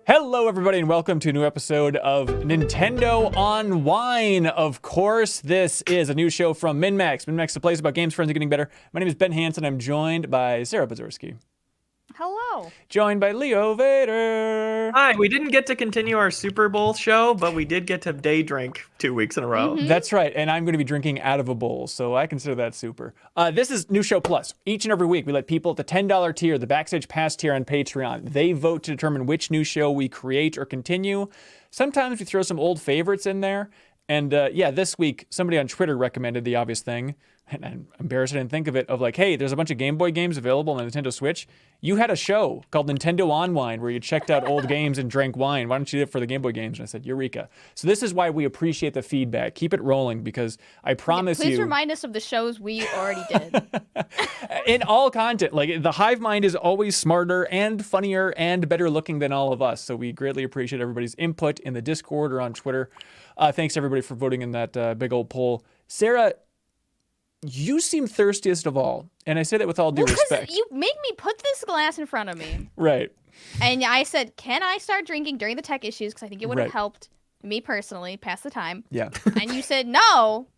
Hello, everybody, and welcome to a new episode of Nintendo OnWine. Of course, this is a new show from MinnMax. MinnMax, the place about games, friends, and getting better. My name is Ben Hansen. I'm joined by Sarah Bazurski. Hello. Joined by Leo Vader. Hi, we didn't get to continue our Super Bowl show, but we did get to day drink 2 weeks in a row. That's right, and I'm going to be drinking out of a bowl, so I consider that super. This is New Show Plus. Each and every week, we let people at the $10 tier, the Backstage Pass tier on Patreon, they vote to determine which new show we create or continue. Sometimes we throw some old favorites in there, and yeah, this week, somebody on Twitter recommended the obvious thing, and I'm embarrassed I didn't think of it, of like, hey, there's a bunch of Game Boy games available on the Nintendo Switch. You had a show called Nintendo OnWine where you checked out old games and drank wine. Why don't you do it for the Game Boy games? And I said, Eureka. So this is why we appreciate the feedback. Keep it rolling, because I promise Please you. remind us of the shows we already did. In all content, like the Hive Mind is always smarter and funnier and better looking than all of us. So we greatly appreciate everybody's input in the Discord or on Twitter. Thanks everybody for voting in that big old poll. Sarah, you seem thirstiest of all, and I say that with all due respect. You made me put this glass in front of me. Right. And I said, can I start drinking during the tech issues? Because I think it would have Right. helped me personally pass the time. Yeah. And you said no.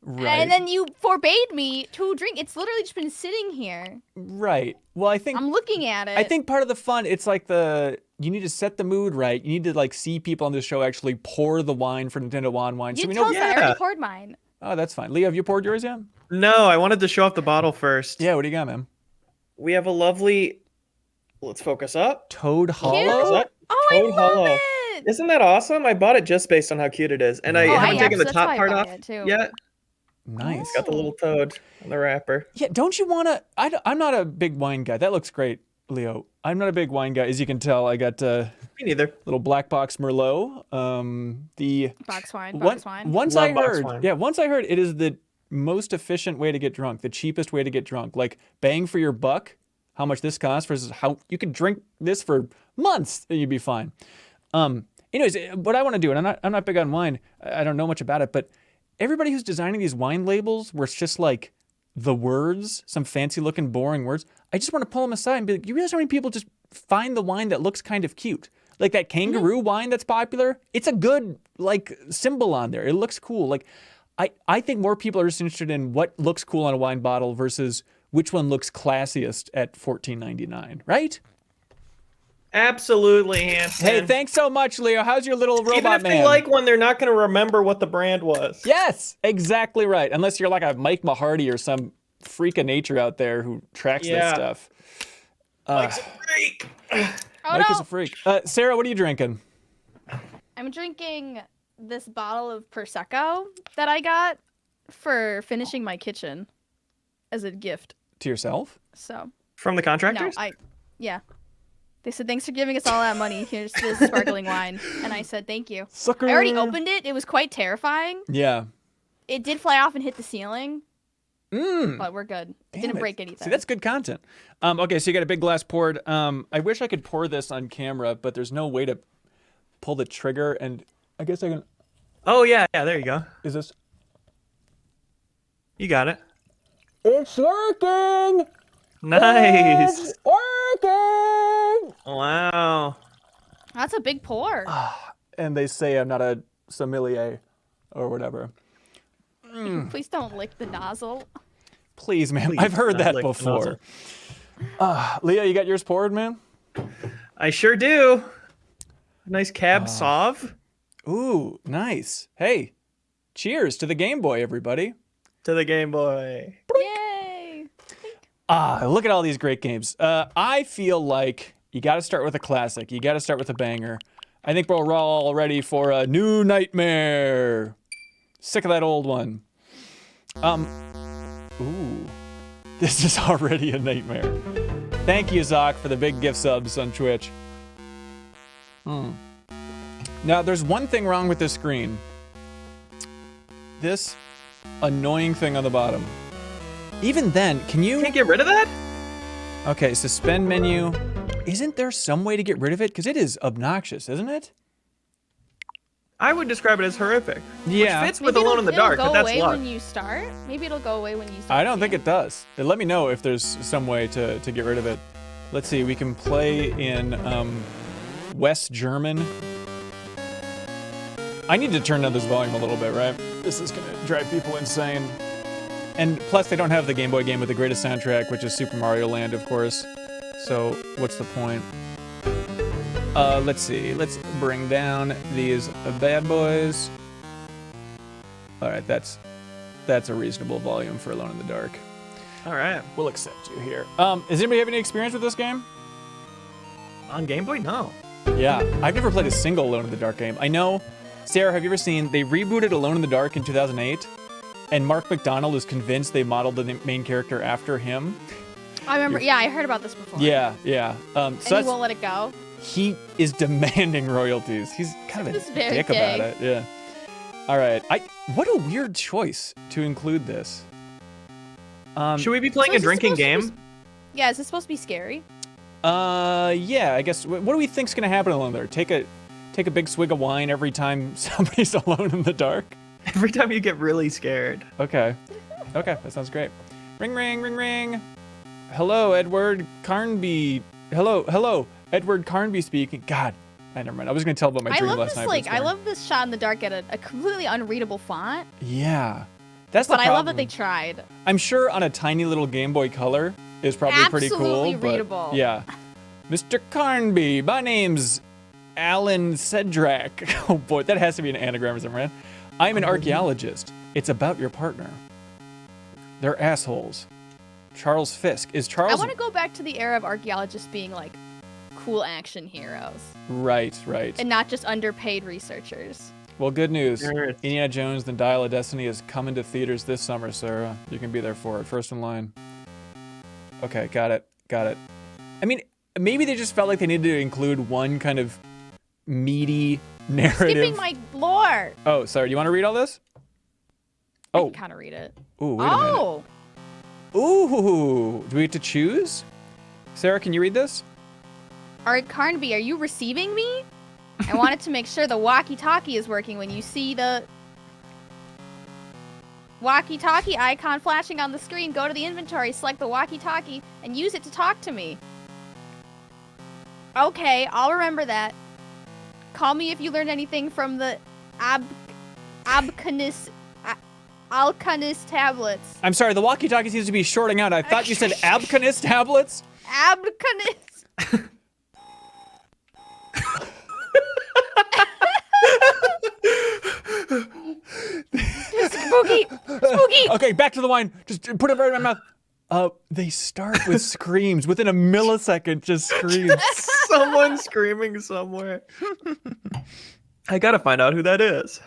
Right. And then you forbade me to drink. It's literally just been sitting here. Right. Well, I think I'm looking at it. I think part of the fun, it's like you need to set the mood right. You need to like see people on this show actually pour the wine for Nintendo OnWine. You So we told know. us I already poured mine. Oh, that's fine. Leo, have you poured yours yet? No, I wanted to show off the bottle first. Yeah. What do you got, man? We have a lovely, let's focus up. Toad Is Hollow. that Oh, Toad I love Hollow? it. Isn't that awesome? I bought it just based on how cute it is. And I Oh, haven't taken the that's why top I part bought off it, too. yet. Nice. It's got the little toad on the wrapper. Yeah, don't you want to? I'm not a big wine guy. That looks great, Leo. I'm not a big wine guy. As you can tell, I got Me neither. little black box Merlot. The Box wine, one- box wine. Once Love I box heard, wine. yeah, once I heard it is the most efficient way to get drunk, the cheapest way to get drunk. Like bang for your buck, how much this costs versus how you could drink this for months and you'd be fine. Anyways, what I want to do, and I'm not big on wine. I don't know much about it, but everybody who's designing these wine labels where it's just like the words, some fancy looking boring words, I just want to pull them aside and be like, you realize how many people just find the wine that looks kind of cute? Like that kangaroo wine that's popular, it's a good like symbol on there. It looks cool. Like I think more people are just interested in what looks cool on a wine bottle versus which one looks classiest at $14.99, right? Absolutely, Hanson. Hey, thanks so much, Leo. How's your little robot Even if man? they like one, they're not going to remember what the brand was. Yes, exactly right. Unless you're like a Mike Mahardy or some freak of nature out there who tracks this Yeah. stuff. Mike's a freak. Oh, Mike is no. a freak. Sarah, what are you drinking? I'm drinking this bottle of Prosecco that I got for finishing my kitchen as a gift. To yourself? So, From the no, contractors? yeah. They said, thanks for giving us all that money. Here's this sparkling wine. And I said, thank you. Sucker. I already opened it. It was quite terrifying. Yeah. It did fly off and hit the ceiling, Mmm. but we're good. It Damn didn't it. break anything. See, that's good content. Okay, so you got a big glass poured. I wish I could pour this on camera, but there's no way to pull the trigger. And I guess I can. Oh, yeah, there you go. Is this? You got it. It's working. Nice. It's working. Wow. That's a big pour. And they say I'm not a sommelier or whatever. Please don't lick the nozzle. Please, man. Please I've heard don't that lick the before. Leo, you got yours poured, man? I sure do. Nice cab sauv Ooh, nice. Hey, cheers to the Game Boy, everybody. to the Game Boy. Yay! Look at all these great games. I feel like you got to start with a classic. You got to start with a banger. I think we're all ready for a new nightmare. Sick of that old one. Ooh, this is already a nightmare. Thank you, Zoc, for the big gift subs on Twitch. Now, there's one thing wrong with this screen. This annoying thing on the bottom. Even then, can you... Can't get rid of that? Okay, suspend menu. Isn't there some way to get rid of it? Because it is obnoxious, isn't it? I would describe it as horrific. Yeah. Which fits with Alone in the Dark, but that's Maybe it'll go luck. away when you start. Maybe it'll go away when you start. I don't think it does. Let me know if there's some way to get rid of it. Let's see, we can play in West German. I need to turn down this volume a little bit, right? This is gonna drive people insane. And plus, they don't have the Game Boy game with the greatest soundtrack, which is Super Mario Land, of course. So, what's the point? Let's see. Let's bring down these bad boys. All right, that's a reasonable volume for Alone in the Dark. All right. We'll accept you here. Does anybody have any experience with this game? On Game Boy, no. Yeah, I've never played a single Alone in the Dark game. I know, Sarah, have you ever seen, they rebooted Alone in the Dark in 2008, and Mark McDonald is convinced they modeled the main character after him. I remember, yeah, I heard about this before. Yeah. And he won't let it go? He is demanding royalties. He's kind of a dick gay. about it, yeah. All right, what a weird choice to include this. Should we be playing a drinking game? Yeah, is this supposed to be scary? Yeah, I guess. What do we think's gonna happen alone there? Take a big swig of wine every time somebody's alone in the dark? Every time you get really scared. Okay, that sounds great. Ring, ring, ring, ring. Hello, Edward Carnby. Hello, Edward Carnby speaking. God, never mind. I was gonna tell about my dream last night. I love this shot in the dark at a completely unreadable font. Yeah, that's the problem. But I love that they tried. I'm sure on a tiny little Game Boy Color is probably pretty cool. Absolutely readable. But yeah. Mr. Carnby, my name's Alan Cedrak. Oh boy, that has to be an anagram or something, right? I'm an archaeologist. It's about your partner. They're assholes. Charles Fisk. Is Charles... I want to go back to the era of archaeologists being like cool action heroes. Right. And not just underpaid researchers. Well, good news. Indiana Jones, The Dial of Destiny is coming to theaters this summer, Sarah. You can be there for it. First in line. Okay, got it. I mean, maybe they just felt like they needed to include one kind of meaty narrative. Skipping my lore. Oh, sorry. Do you want to read all this? I can kind of read it. Ooh, wait a minute. Ooh, do we get to choose? Sarah, can you read this? Art Carnby, are you receiving me? I wanted to make sure the walkie-talkie is working. When you see the walkie-talkie icon flashing on the screen, go to the inventory, select the walkie-talkie, and use it to talk to me. Okay, I'll remember that. Call me if you learned anything from the Alcanis tablets. I'm sorry, the walkie-talkie seems to be shorting out. I thought you said Abcanis tablets? Abcanis. Spooky. Okay, back to the wine. Just put it right in my mouth. They start with screams. Within a millisecond, just screams. Someone screaming somewhere. I gotta find out who that is.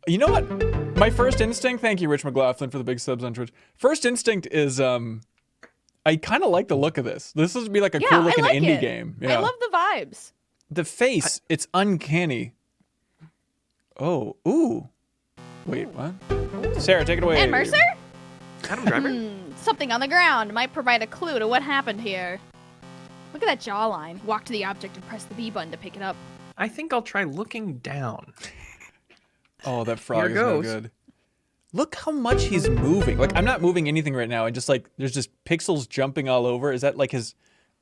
You know what? My first instinct, thank you, Rich McLaughlin, for the big subs on Twitch. First instinct is, I kind of like the look of this. This would be like a cool looking indie game. Yeah. I love the vibes. The face, it's uncanny. Oh, ooh. Wait, what? Sarah, take it away. And Mercer? Adam Driver? Something on the ground might provide a clue to what happened here. Look at that jawline. Walk to the object and press the B button to pick it up. I think I'll try looking down. Oh, that frog is no good. Look how much he's moving. Like, I'm not moving anything right now, and just like, there's just pixels jumping all over. Is that like his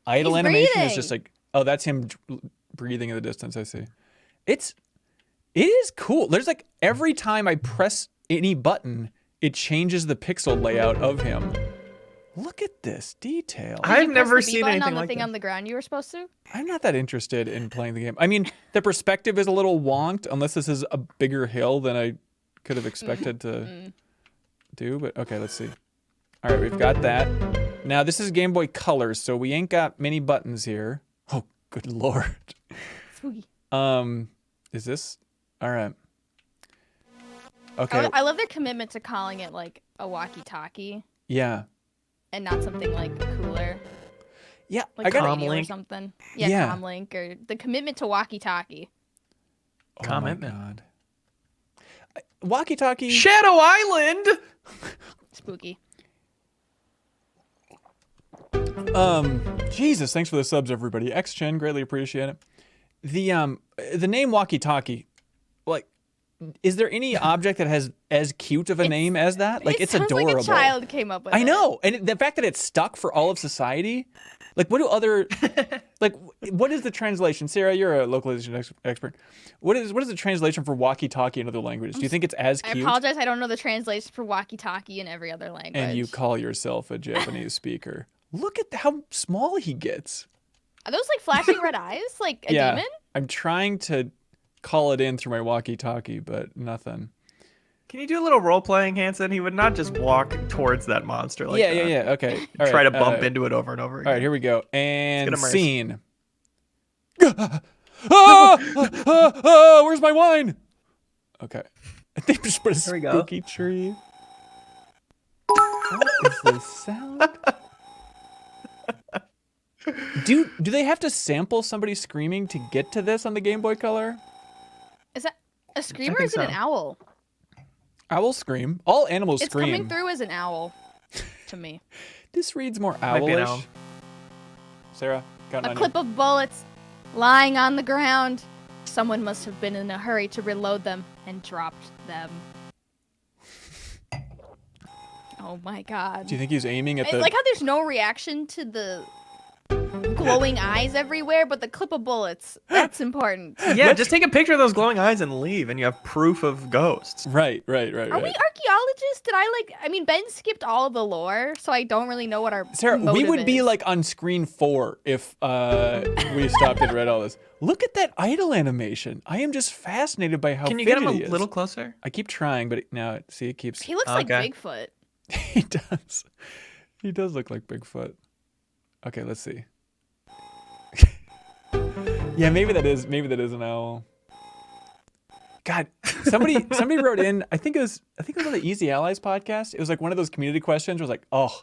idle animation? Is just like, oh, that's him breathing in the distance, I see. It is cool. There's like, every time I press any button, it changes the pixel layout of him. Look at this detail. I've never seen anything like thing that. On the ground you were supposed to? I'm not that interested in playing the game. I mean, the perspective is a little wonked, unless this is a bigger hill than I could have expected to do. But okay, let's see. All right, we've got that. Now, this is Game Boy Color, so we ain't got many buttons here. Oh, good lord. Spooky. Is this? All right. Okay. I love their commitment to calling it like a walkie-talkie. Yeah. And not something like cooler. Yeah, like I got comlink or something. Yeah, comlink or the commitment to walkie-talkie. Oh commitment. My God. Walkie-talkie. Shadow Island. Spooky. Jesus, thanks for the subs, everybody. X-Chen, greatly appreciate it. The name walkie-talkie, like, is there any object that has as cute of a name as that? Like, it's adorable. Like a child came up with I know, and the fact that it's stuck for all of society. Like, what do other Like, what is the translation? Sarah, you're a localization expert. What is the translation for walkie-talkie in other languages? Do you think it's as I cute? apologize. I don't know the translation for walkie-talkie in every other language. And you call yourself a Japanese speaker. Look at how small he gets. Are those like flashing red eyes? Like a Yeah, demon? I'm trying to call it in through my walkie-talkie, but nothing. Can you do a little role playing, Hanson? He would not just walk towards that monster like that. Yeah. Okay. All Try right, to bump into it over and over again. All right, here we go. And immerse. scene. Where's my wine? Okay. I think we just put a Here we go. spooky tree. What is this sound? Do they have to sample somebody screaming to get to this on the Game Boy Color? Is that a screamer or think is it an so. owl? Owls scream. All animals It's scream. coming through as an owl to me. This reads more Might be an owlish. owl. Sarah, got an A onion. clip of bullets lying on the ground. Someone must have been in a hurry to reload them and dropped them. Oh my god. Do you think he's aiming at I the... like how there's no reaction to the glowing eyes everywhere, but the clip of bullets, that's important. Yeah, just take a picture of those glowing eyes and leave, and you have proof of ghosts. Right. Are we archaeologists? I mean, Ben skipped all of the lore, so I don't really know what our Sarah, we motive would be is. like on screen 4 if we stopped and read all this. Look at that idle animation. I am just fascinated by how Can you get him fidgety he a is. little closer? I keep trying, but now see, it keeps. He looks like Okay. Bigfoot. He does. He does look like Bigfoot. Okay, let's see. Yeah, maybe that is an owl. God, somebody wrote in. I think it was on the Easy Allies podcast. It was like one of those community questions. Where it was like, oh,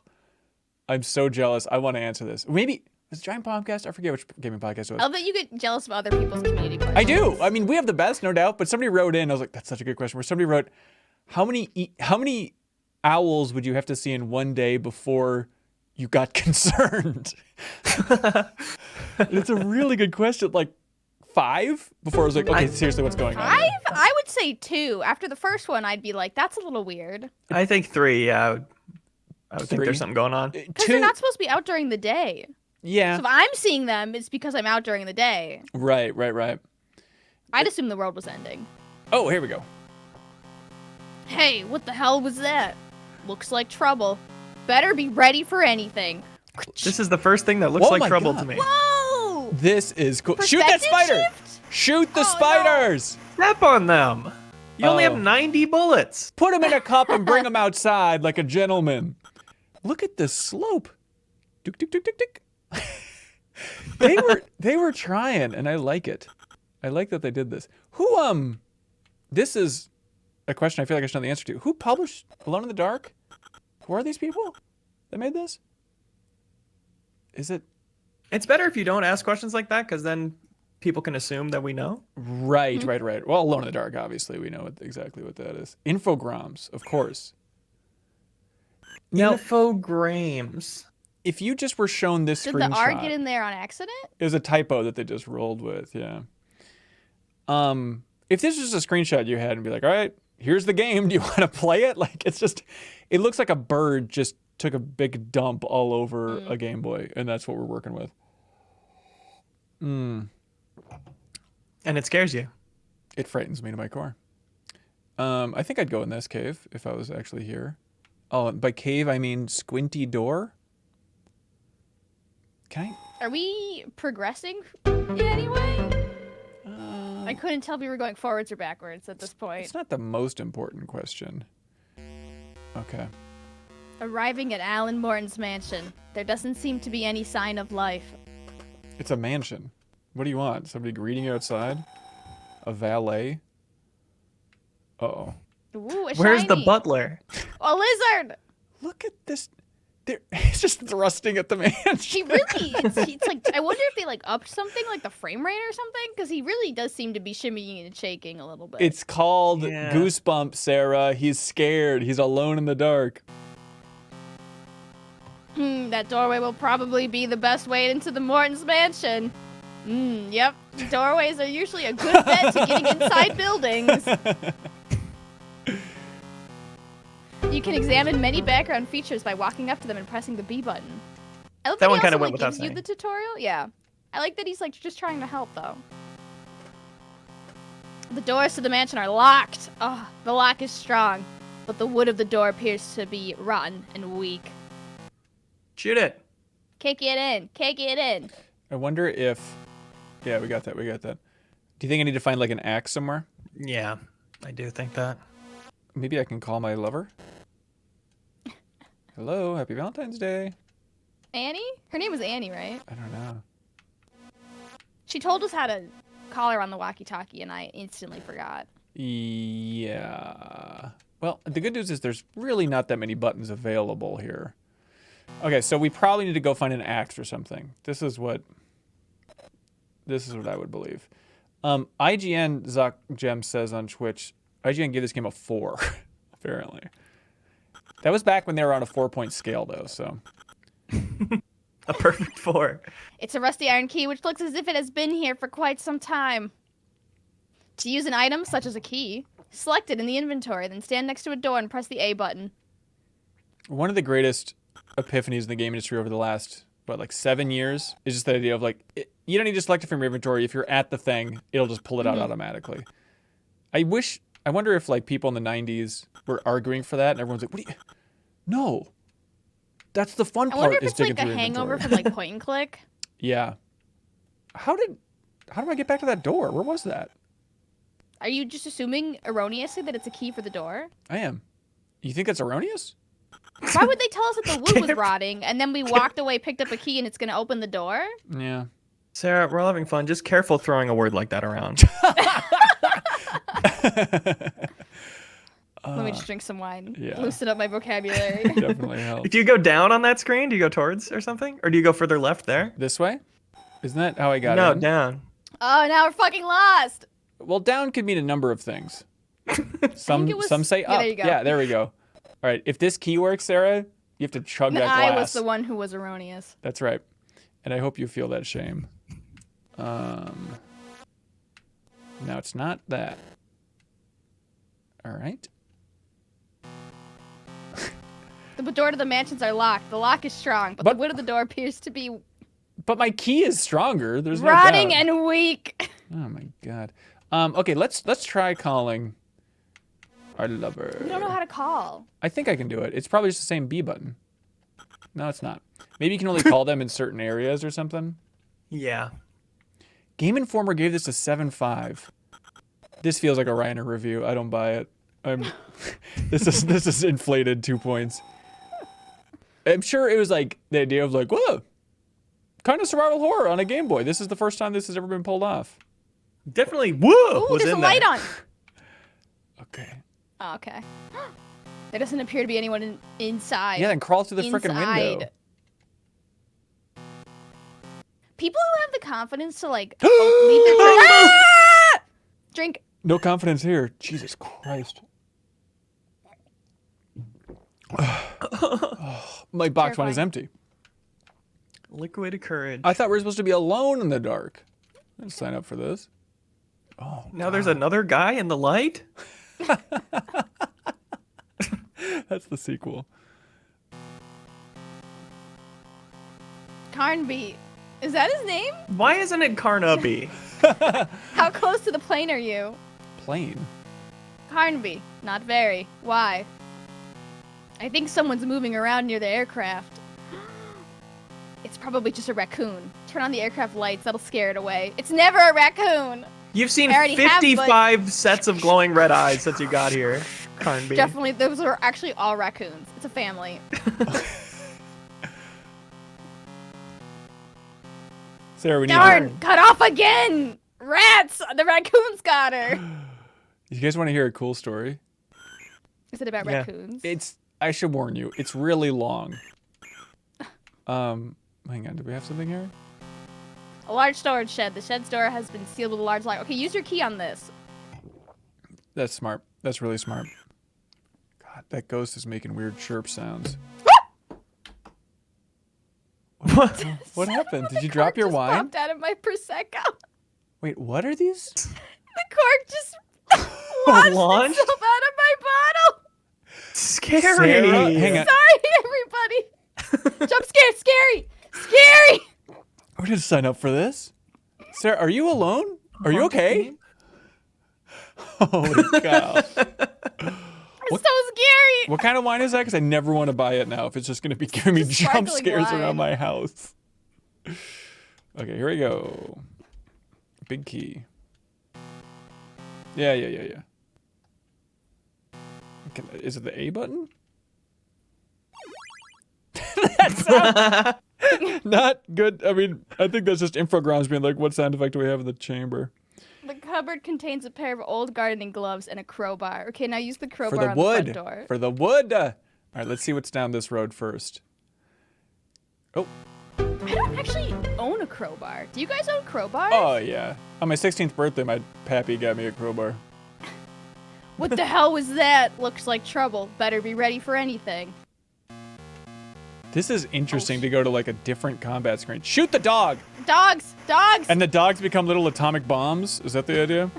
I'm so jealous. I want to answer this. Maybe was it Giant Podcast? I forget which gaming podcast it was. I love that you get jealous of other people's community questions. I do. I mean, we have the best, no doubt. But somebody wrote in. I was like, that's such a good question. Where somebody wrote, how many owls would you have to see in one day before you got concerned? It's a really good question. Like 5 before I was like, okay, seriously, what's going on? 5? I would say 2. After the first one, I'd be like, that's a little weird. I think 3, yeah. I would think 3? there's something going on. Because they're not supposed to be out during the day. Yeah. So if I'm seeing them, it's because I'm out during the day. Right. I'd assume the world was ending. Oh, here we go. Hey, what the hell was that? Looks like trouble. Better be ready for anything. This is the first thing that looks Oh like my trouble God. to me. Whoa! This is cool. Shoot that Perspective spider! shift? Shoot the Oh, spiders! Step on them. You only have Oh. 90 bullets. Put them in a cup and bring them outside like a gentleman. Look at this slope. Duke, duke, duke, duke, duke. They were trying, and I like it. I like that they did this. Who this is a question I feel like I should know the answer to. Who published Alone in the Dark? Who are these people that made this? Is it It's better if you don't ask questions like that, because then people can assume that we know. right? Well, Alone in the Dark, obviously, we know exactly what that is. Infogrames, of course. Now, Infogrames. if you just were shown this Did screenshot, the R get in there on accident? it was a typo that they just rolled with. Yeah. If this was just a screenshot you had and be like, all right, here's the game. Do you want to play it? Like, it looks like a bird just took a big dump all over a Game Boy, and that's what we're working with. And it scares you. It frightens me to my core. I think I'd go in this cave if I was actually here. Oh, by cave, I mean squinty door. Can Are we progressing in any way? I? I couldn't tell if we were going forwards or backwards at this point. It's not the most important question. Okay. Arriving at Alan Morton's mansion, there doesn't seem to be any sign of life. It's a mansion. What do you want? Somebody greeting you outside? A valet? Uh-oh. Ooh, a Where's the shiny. butler? A lizard! Look at this. He's just thrusting at the mansion. He really, it's like, I wonder if they like upped something, like the frame rate or something, because he really does seem to be shimmying and shaking a little bit. It's called Yeah. Goosebump, Sarah. He's scared. He's alone in the dark. That doorway will probably be the best way into the Morton's mansion. Yep. Doorways are usually a good bet to getting inside buildings. You can examine many background features by walking up to them and pressing the B button. I love That one he kinda also, went like, without gives you saying. the tutorial. Yeah. I like that he's like just trying to help though. The doors to the mansion are locked. Oh, the lock is strong, but the wood of the door appears to be rotten and weak. Shoot it. Kick it in. Kick it in. I wonder if... Yeah, we got that. We got that. Do you think I need to find like an axe somewhere? Yeah, I do think that. Maybe I can call my lover. Hello, happy Valentine's Day. Annie? Her name was Annie, right? I don't know. She told us how to call her on the walkie-talkie, and I instantly forgot. Yeah. Well, the good news is there's really not that many buttons available here. Okay, so we probably need to go find an axe or something. This is what I would believe. IGN Zuck Gem says on Twitch, IGN gave this game a 4, apparently. That was back when they were on a 4-point scale, though, so. A perfect 4. It's a rusty iron key, which looks as if it has been here for quite some time. To use an item, such as a key, select it in the inventory, then stand next to a door and press the A button. One of the greatest epiphanies in the game industry over the last, what, like 7 years, is just the idea of, like, you don't need to select it from your inventory. If you're at the thing, it'll just pull it out automatically. I wonder if, like, people in the 90s were arguing for that, and everyone's like, what do you... No. That's the fun part, is digging through your inventory. I wonder if it's like a hangover from, like, point and click. Yeah. How do I get back to that door? Where was that? Are you just assuming erroneously that it's a key for the door? I am. You think that's erroneous? Why would they tell us that the wood was rotting, and then we walked away, picked up a key, and it's going to open the door? Yeah. Sarah, we're all having fun. Just careful throwing a word like that around. Let me just drink some wine. Yeah. Loosen up my vocabulary. Definitely helps. Do you go down on that screen? Do you go towards or something? Or do you go further left there? This way? Isn't that how I got No, in? down. Oh, now we're fucking lost. Well, down could mean a number of things. Some say up. Yeah, there you go. Yeah, there we go. All right, if this key works, Sarah, you have to chug that glass. I was the one who was erroneous. That's right. And I hope you feel that shame. Now it's not that. All right. The door to the mansions are locked. The lock is strong, but the wood of the door appears to be But my key is stronger. There's no rotting doubt. and weak. Oh my god. Okay, let's try calling our lover. We don't know how to call. I think I can do it. It's probably just the same B button. No, it's not. Maybe you can only call them in certain areas or something. Yeah. Game Informer gave this a 7.5. This feels like a Reiner review. I don't buy it. This is inflated 2 points. I'm sure it was like the idea of like, whoa, kind of survival horror on a Game Boy. This is the first time this has ever been pulled off. Definitely. Whoa. Ooh, Was there's in a light there. on. Okay. Oh, okay. There doesn't appear to be anyone inside. Yeah, then crawl through the frickin' window. People who have the confidence to like leave their drink. No confidence here. Jesus Christ. My box one is empty. Liquid courage. I thought we were supposed to be alone in the dark. Let's sign up for this. Oh, now there's another guy in the light? that's the sequel. Carnby. Is that his name? Why isn't it Carnaby? How close to the plane are you? Plane. Carnby. Not very. Why? I think someone's moving around near the aircraft. It's probably just a raccoon. Turn on the aircraft lights. That'll scare it away. It's never a raccoon. You've seen I already have, 55 sets of glowing red eyes since you got here, Carnby. Definitely, those are actually all raccoons. It's a family. Sarah, we need Darn! Cut off again! Rats! The raccoons got her. You guys want to hear a cool story? Is it about raccoons? I should warn you, it's really long. Hang on, do we have something here? A large storage shed. The shed's door has been sealed with a large lock. Okay, use your key on this. That's smart. That's really smart. God, that ghost is making weird chirp sounds. What happened? Did you drop your wine? Popped out of my prosecco. Wait, what are these? The cork just launched itself out of my bottle. Scary. Sarah, hang on. Sorry, everybody. Jump scare, scary, scary. We didn't sign up for this. Sarah, are you alone? Are you okay? Holy cow. It's so scary. What kind of wine is that? Because I never want to buy it now if it's just going to be giving me Just jump sparkling scares wine. around my house. Okay, here we go. Big key. Yeah. Is it the A button? That sounds not good. I mean, I think that's just Infogrounds being like, what sound effect do we have in the chamber? The cupboard contains a pair of old gardening gloves and a crowbar. Okay, now use the crowbar For the on wood. the front door. For the wood. All right, let's see what's down this road first. Oh. I don't actually own a crowbar. Do you guys own crowbars? Oh, yeah. On my 16th birthday, my pappy got me a crowbar. What the hell was that? Looks like trouble. Better be ready for anything. This is interesting to go to like a different combat screen. Shoot the dog! Dogs! Dogs! And the dogs become little atomic bombs? Is that the idea?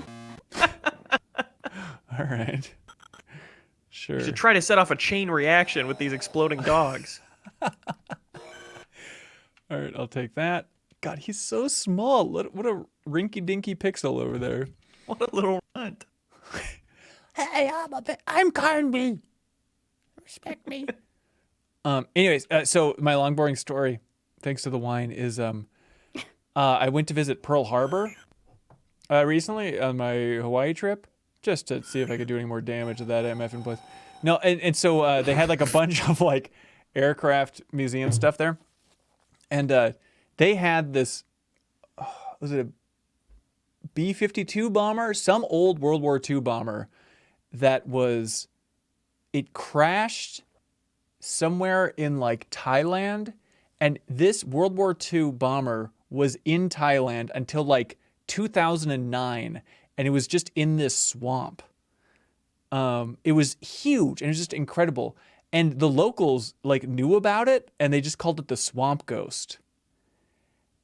All right. Sure. You should try to set off a chain reaction with these exploding dogs. All right, I'll take that. God, he's so small. What a rinky-dinky pixel over there. What a little runt. Hey, I'm Carnby. Respect me. Anyways, so my long boring story, thanks to the wine, is I went to visit Pearl Harbor recently on my Hawaii trip, just to see if I could do any more damage to that MF place. No, and so they had like a bunch of like aircraft museum stuff there, and they had this, was it a B-52 bomber, some old World War II bomber that was, it crashed somewhere in like Thailand, and this World War II bomber was in Thailand until like 2009, and it was just in this swamp. It was huge and it was just incredible, and the locals like knew about it and they just called it the swamp ghost.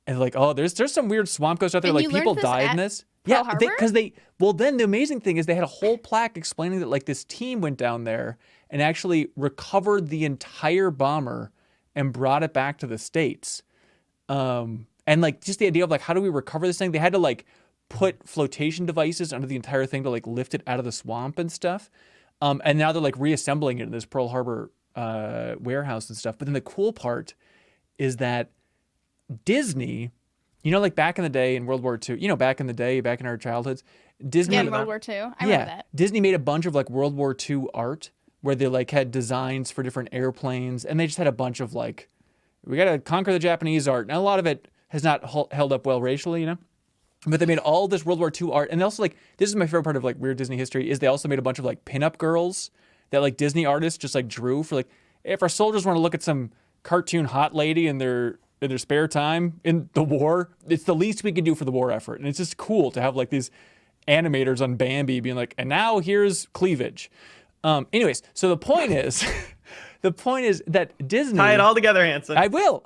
And like, oh, there's some weird swamp ghost out there. And Like you learned people this died at in this. Pearl Yeah, Harbor? because well, then the amazing thing is they had a whole plaque explaining that like this team went down there and actually recovered the entire bomber and brought it back to the States. And like just the idea of like, how do we recover this thing? They had to like put flotation devices under the entire thing to like lift it out of the swamp and stuff. And now they're like reassembling it in this Pearl Harbor warehouse and stuff. But then the cool part is that Disney, you know, like back in the day in World War II, you know, back in the day, back in our childhoods, Disney. Yeah, in World War II. I remember that. Disney made a bunch of like World War II art where they like had designs for different airplanes, and they just had a bunch of like, we got to conquer the Japanese art. And a lot of it has not held up well racially, you know? But they made all this World War II art. And they also like, this is my favorite part of like weird Disney history, is they also made a bunch of like pinup girls that like Disney artists just like drew for like, if our soldiers want to look at some cartoon hot lady in their spare time in the war, it's the least we could do for the war effort. And it's just cool to have like these animators on Bambi being like, and now here's cleavage. Anyways, so the point is, that Disney. Tie it all together, Hanson. I will.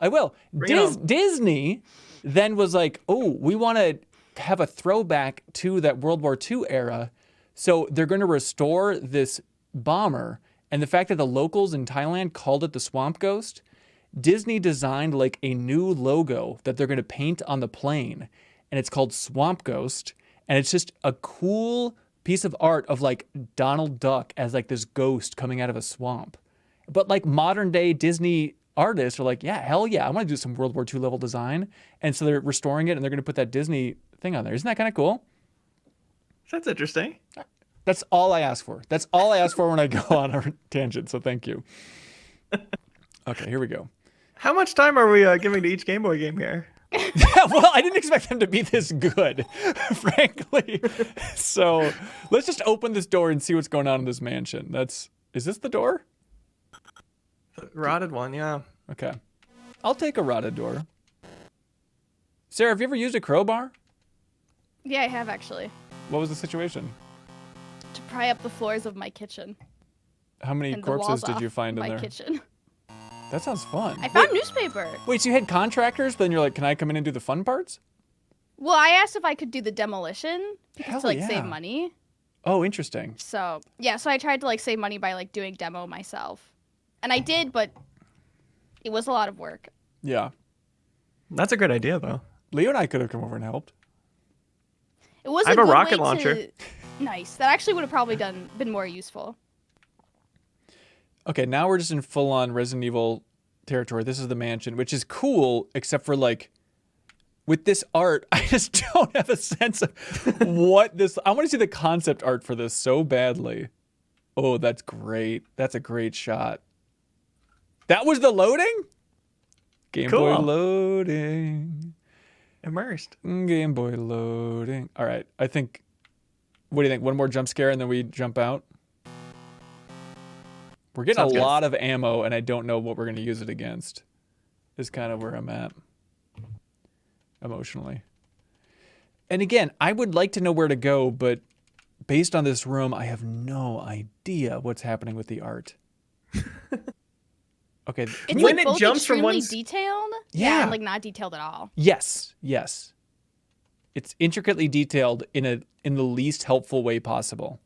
Bring it home. Disney then was like, oh, we want to have a throwback to that World War II era. So they're going to restore this bomber. And the fact that the locals in Thailand called it the Swamp Ghost, Disney designed like a new logo that they're going to paint on the plane. And it's called Swamp Ghost. And it's just a cool piece of art of like Donald Duck as like this ghost coming out of a swamp. But like modern day Disney artists are like, yeah, hell yeah, I want to do some World War II level design. And so they're restoring it and they're going to put that Disney thing on there. Isn't that kind of cool? That's interesting. That's all I ask for. That's all I ask for when I go on a tangent. So thank you. Okay, here we go. How much time are we giving to each Game Boy game here? Well, I didn't expect them to be this good, frankly. So let's just open this door and see what's going on in this mansion. Is this the door? The rotted one, yeah. Okay. I'll take a rotted door. Sarah, have you ever used a crowbar? Yeah, I have actually. What was the situation? To pry up the floors of my kitchen. How many And the corpses walls did you off find in my there? kitchen. That sounds fun. I found newspaper. Wait, so you had contractors, but then you're like, can I come in and do the fun parts? Well, I asked if I could do the demolition Hell to like yeah. save money. Oh, interesting. So yeah, so I tried to like save money by like doing demo myself, and I did, but it was a lot of work. Yeah. That's a good idea, though. Leo and I could have come over and helped. It was I have a a good rocket way launcher. To... Nice. That actually would have probably been more useful. Okay, now we're just in full-on Resident Evil territory. This is the mansion, which is cool, except for like, with this art, I just don't have a sense of what this. I want to see the concept art for this so badly. Oh, that's great. That's a great shot. That was the loading? Game Boy Cool. loading. Immersed. Game Boy loading. All right, I think. What do you think? One more jump scare and then we jump out? We're getting Sounds a good. lot of ammo and I don't know what we're going to use it against. Is kind of where I'm at. Emotionally. And again, I would like to know where to go, but based on this room, I have no idea what's happening with the art. Okay. It's When like it both jumps from extremely one detailed, Yeah. and like not detailed at all. Yes. Yes. It's intricately detailed in the least helpful way possible.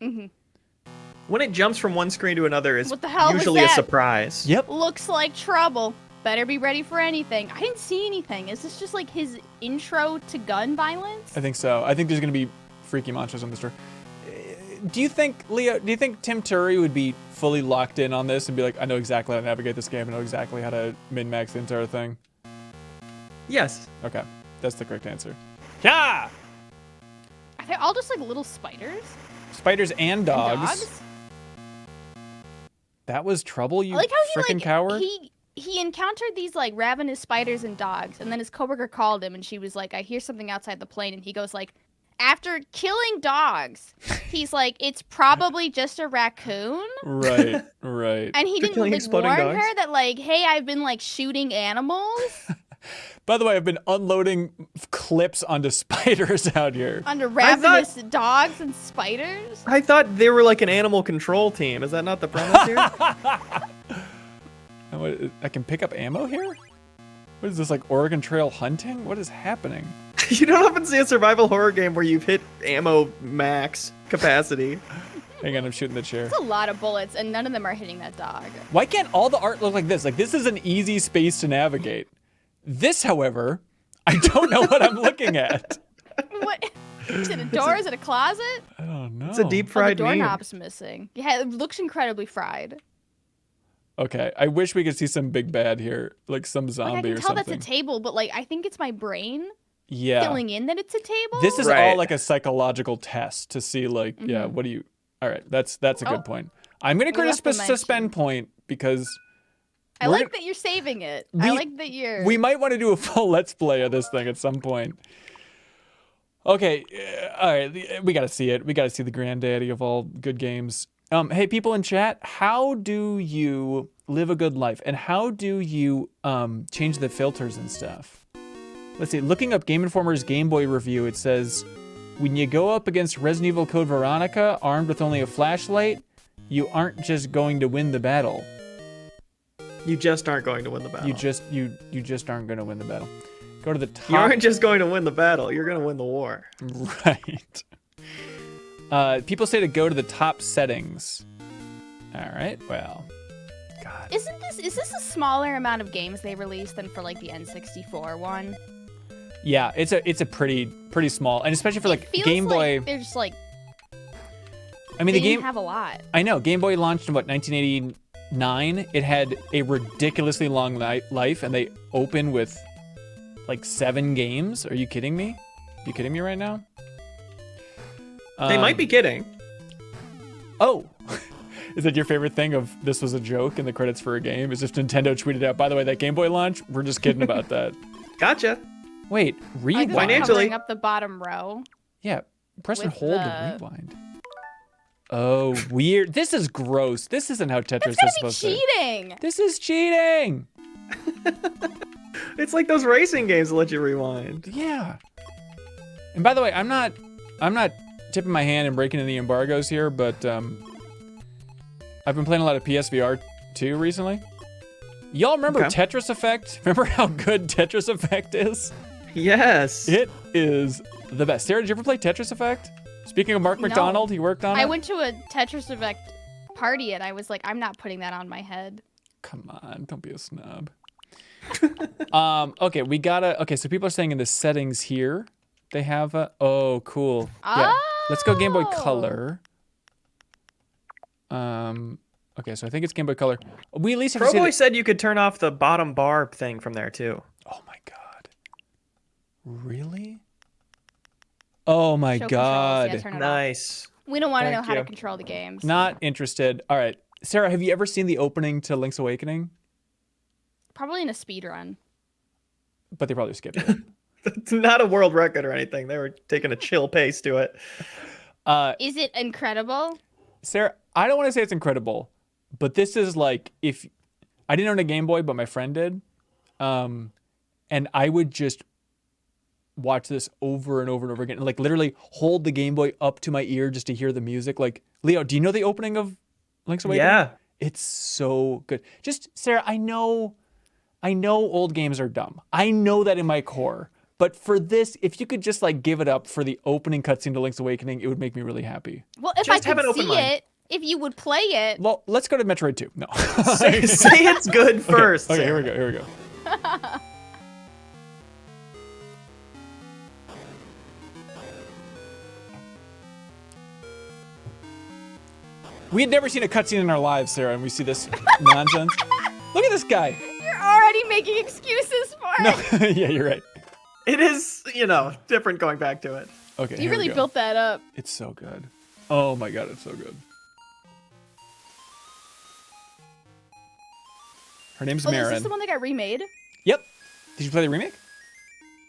When it jumps from one screen to another, it's What the hell was usually a that? surprise. Yep. Looks like trouble. Better be ready for anything. I didn't see anything. Is this just like his intro to gun violence? I think so. I think there's going to be freaky monsters on the store. Do you think, Leo, do you think Tim Turry would be fully locked in on this and be like, I know exactly how to navigate this game. I know exactly how to min-max the entire thing? Yes. Okay. That's the correct answer. Yeah! Are they all just like little spiders? Spiders and And dogs. That was trouble, you I like how frickin' coward. he encountered these like ravenous spiders and dogs, and then his coworker called him, and she was like, "I hear something outside the plane," and he goes like, "After killing dogs, he's like, it's probably just a raccoon." Right, right. And he For didn't killing like exploding warn dogs? her that like, "Hey, I've been like shooting animals By the way, I've been unloading clips onto spiders out here. onto ravenous dogs and spiders." I thought they were like an animal control team. Is that not the premise here? And I can pick up ammo here? What is this, like Oregon Trail hunting? What is happening? You don't often see a survival horror game where you've hit ammo max capacity. Hang on, I'm shooting the chair. It's a lot of bullets, and none of them are hitting that dog. Why can't all the art look like this? Like, this is an easy space to navigate. This, however, I don't know what I'm looking at. What? Is it a door? Is it a closet? I don't know. It's a deep Oh, the fried meat. doorknob's missing. Yeah, it looks incredibly fried. Okay, I wish we could see some big bad here, like some Like, zombie I can or tell something. that's a table, but like I think it's my brain Yeah. filling in that it's a table. This is Right. all like a psychological test to see, like, yeah, what do you... All right, that's a Oh. good point. I'm going to We create left the a suspend mention. point because I we're like gonna- that you're saving it. I We- like that you're. we might want to do a full Let's Play of this thing at some point. Okay, all right, we got to see it. We got to see the granddaddy of all good games. Hey, people in chat, how do you live a good life? And how do you change the filters and stuff? Let's see, looking up Game Informer's Game Boy review, it says, when you go up against Resident Evil Code Veronica, armed with only a flashlight, you aren't just going to win the battle. You just aren't going to win the battle. You just aren't going to win the battle. Go to the top. You aren't just going to win the battle. You're going to win the war. Right. People say to go to the top settings. All right. Well, God. Is this a smaller amount of games they released than for like the N64 one? Yeah, it's a pretty small, and especially for like It feels Game Boy. like they're just like I mean, they the game. didn't have a lot. I know Game Boy launched in what 1989. It had a ridiculously long life, and they open with like 7 games. Are you kidding me? You kidding me right now? They might be kidding. Oh, is that your favorite thing of this was a joke in the credits for a game? Is if Nintendo tweeted out, by the way, that Game Boy launch, we're just kidding about that. Gotcha. Wait, I think rewind? I'm Financially- covering up the bottom row. Yeah, press and with hold to the- rewind. Oh, weird. This is gross. This isn't how Tetris That's is gotta be supposed to. cheating. This is cheating. It's like those racing games that let you rewind. Yeah. And by the way, I'm not tipping my hand and breaking any embargoes here, but I've been playing a lot of PSVR 2 recently. Y'all remember Okay. Tetris Effect? Remember how good Tetris Effect is? Yes. It is the best. Sarah, did you ever play Tetris Effect? Speaking of Mark No. McDonald, he worked on it. I went to a Tetris Effect party and I was like, I'm not putting that on my head. Come on, don't be a snob. Okay, we gotta. Okay, so people are saying in the settings here, they have a. Oh, cool. Yeah. Let's go Game Boy Color. Okay, so I think it's Game Boy Color. We at least have to see Pro Boy said you could turn off the bottom bar thing from there too. Oh my god. Really? Oh my Show god. controls. Yeah, turn it off. Nice. We don't want to know Thank how to you. control the games. Not interested. All right. Sarah, have you ever seen the opening to Link's Awakening? Probably in a speed run. But they probably skipped it. It's not a world record or anything. They were taking a chill pace to it. Is it incredible? Sarah, I don't want to say it's incredible, but this is like if I didn't own a Game Boy, but my friend did. And I would just watch this over and over and over again and like literally hold the Game Boy up to my ear just to hear the music. Like, Leo, do you know the opening of Link's Awakening? Yeah. It's so good. Just Sarah, I know old games are dumb. I know that in my core. But for this, if you could just like give it up for the opening cutscene to Link's Awakening, it would make me really happy. Well, if Just I have could an open see mind. it, if you would play it. Well, let's go to Metroid 2. No. Say it's good first. Okay, here we go. Here we go. We had never seen a cutscene in our lives, Sarah, and we see this nonsense. Look at this guy. You're already making excuses for it. No, yeah, you're right. It is, different going back to it. Okay, You here we really go. built that up. It's so good. Oh my god, it's so good. Her name's Oh, is Marin. this the one that got remade? Yep. Did you play the remake?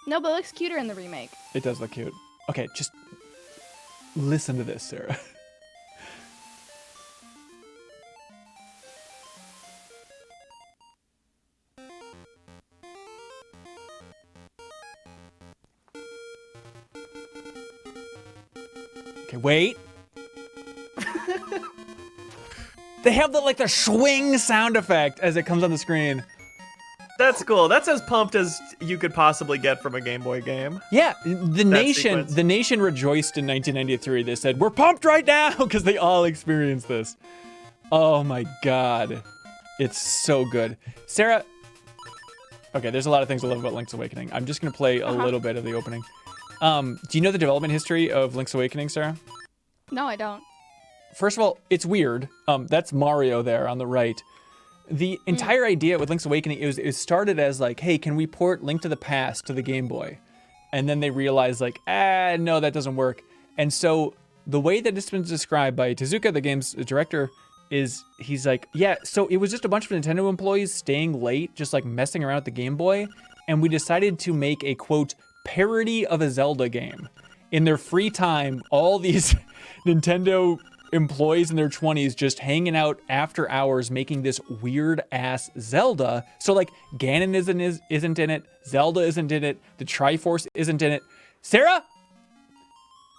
No, but it looks cuter in the remake. It does look cute. Okay, just listen to this, Sarah. Okay, wait. They have the swing sound effect as it comes on the screen. That's cool. That's as pumped as you could possibly get from a Game Boy game. Yeah, the sequence. nation rejoiced in 1993. They said, "We're pumped right now," because they all experienced this. Oh my god. It's so good. Sarah, okay, there's a lot of things I love about Link's Awakening. I'm just going to play a little bit of the opening. Do you know the development history of Link's Awakening, Sarah? No, I don't. First of all, it's weird. That's Mario there on the right. The entire idea with Link's Awakening it started as like, hey, can we port Link to the Past to the Game Boy? And then they realized like, no, that doesn't work. And so the way that it's been described by Tezuka, the game's director, is he's like, yeah, so it was just a bunch of Nintendo employees staying late, just like messing around with the Game Boy. And we decided to make a, quote, parody of a Zelda game. In their free time, all these Nintendo employees in their 20s just hanging out after hours making this weird ass Zelda. So like Ganon isn't in it, Zelda isn't in it, the Triforce isn't in it. Sarah?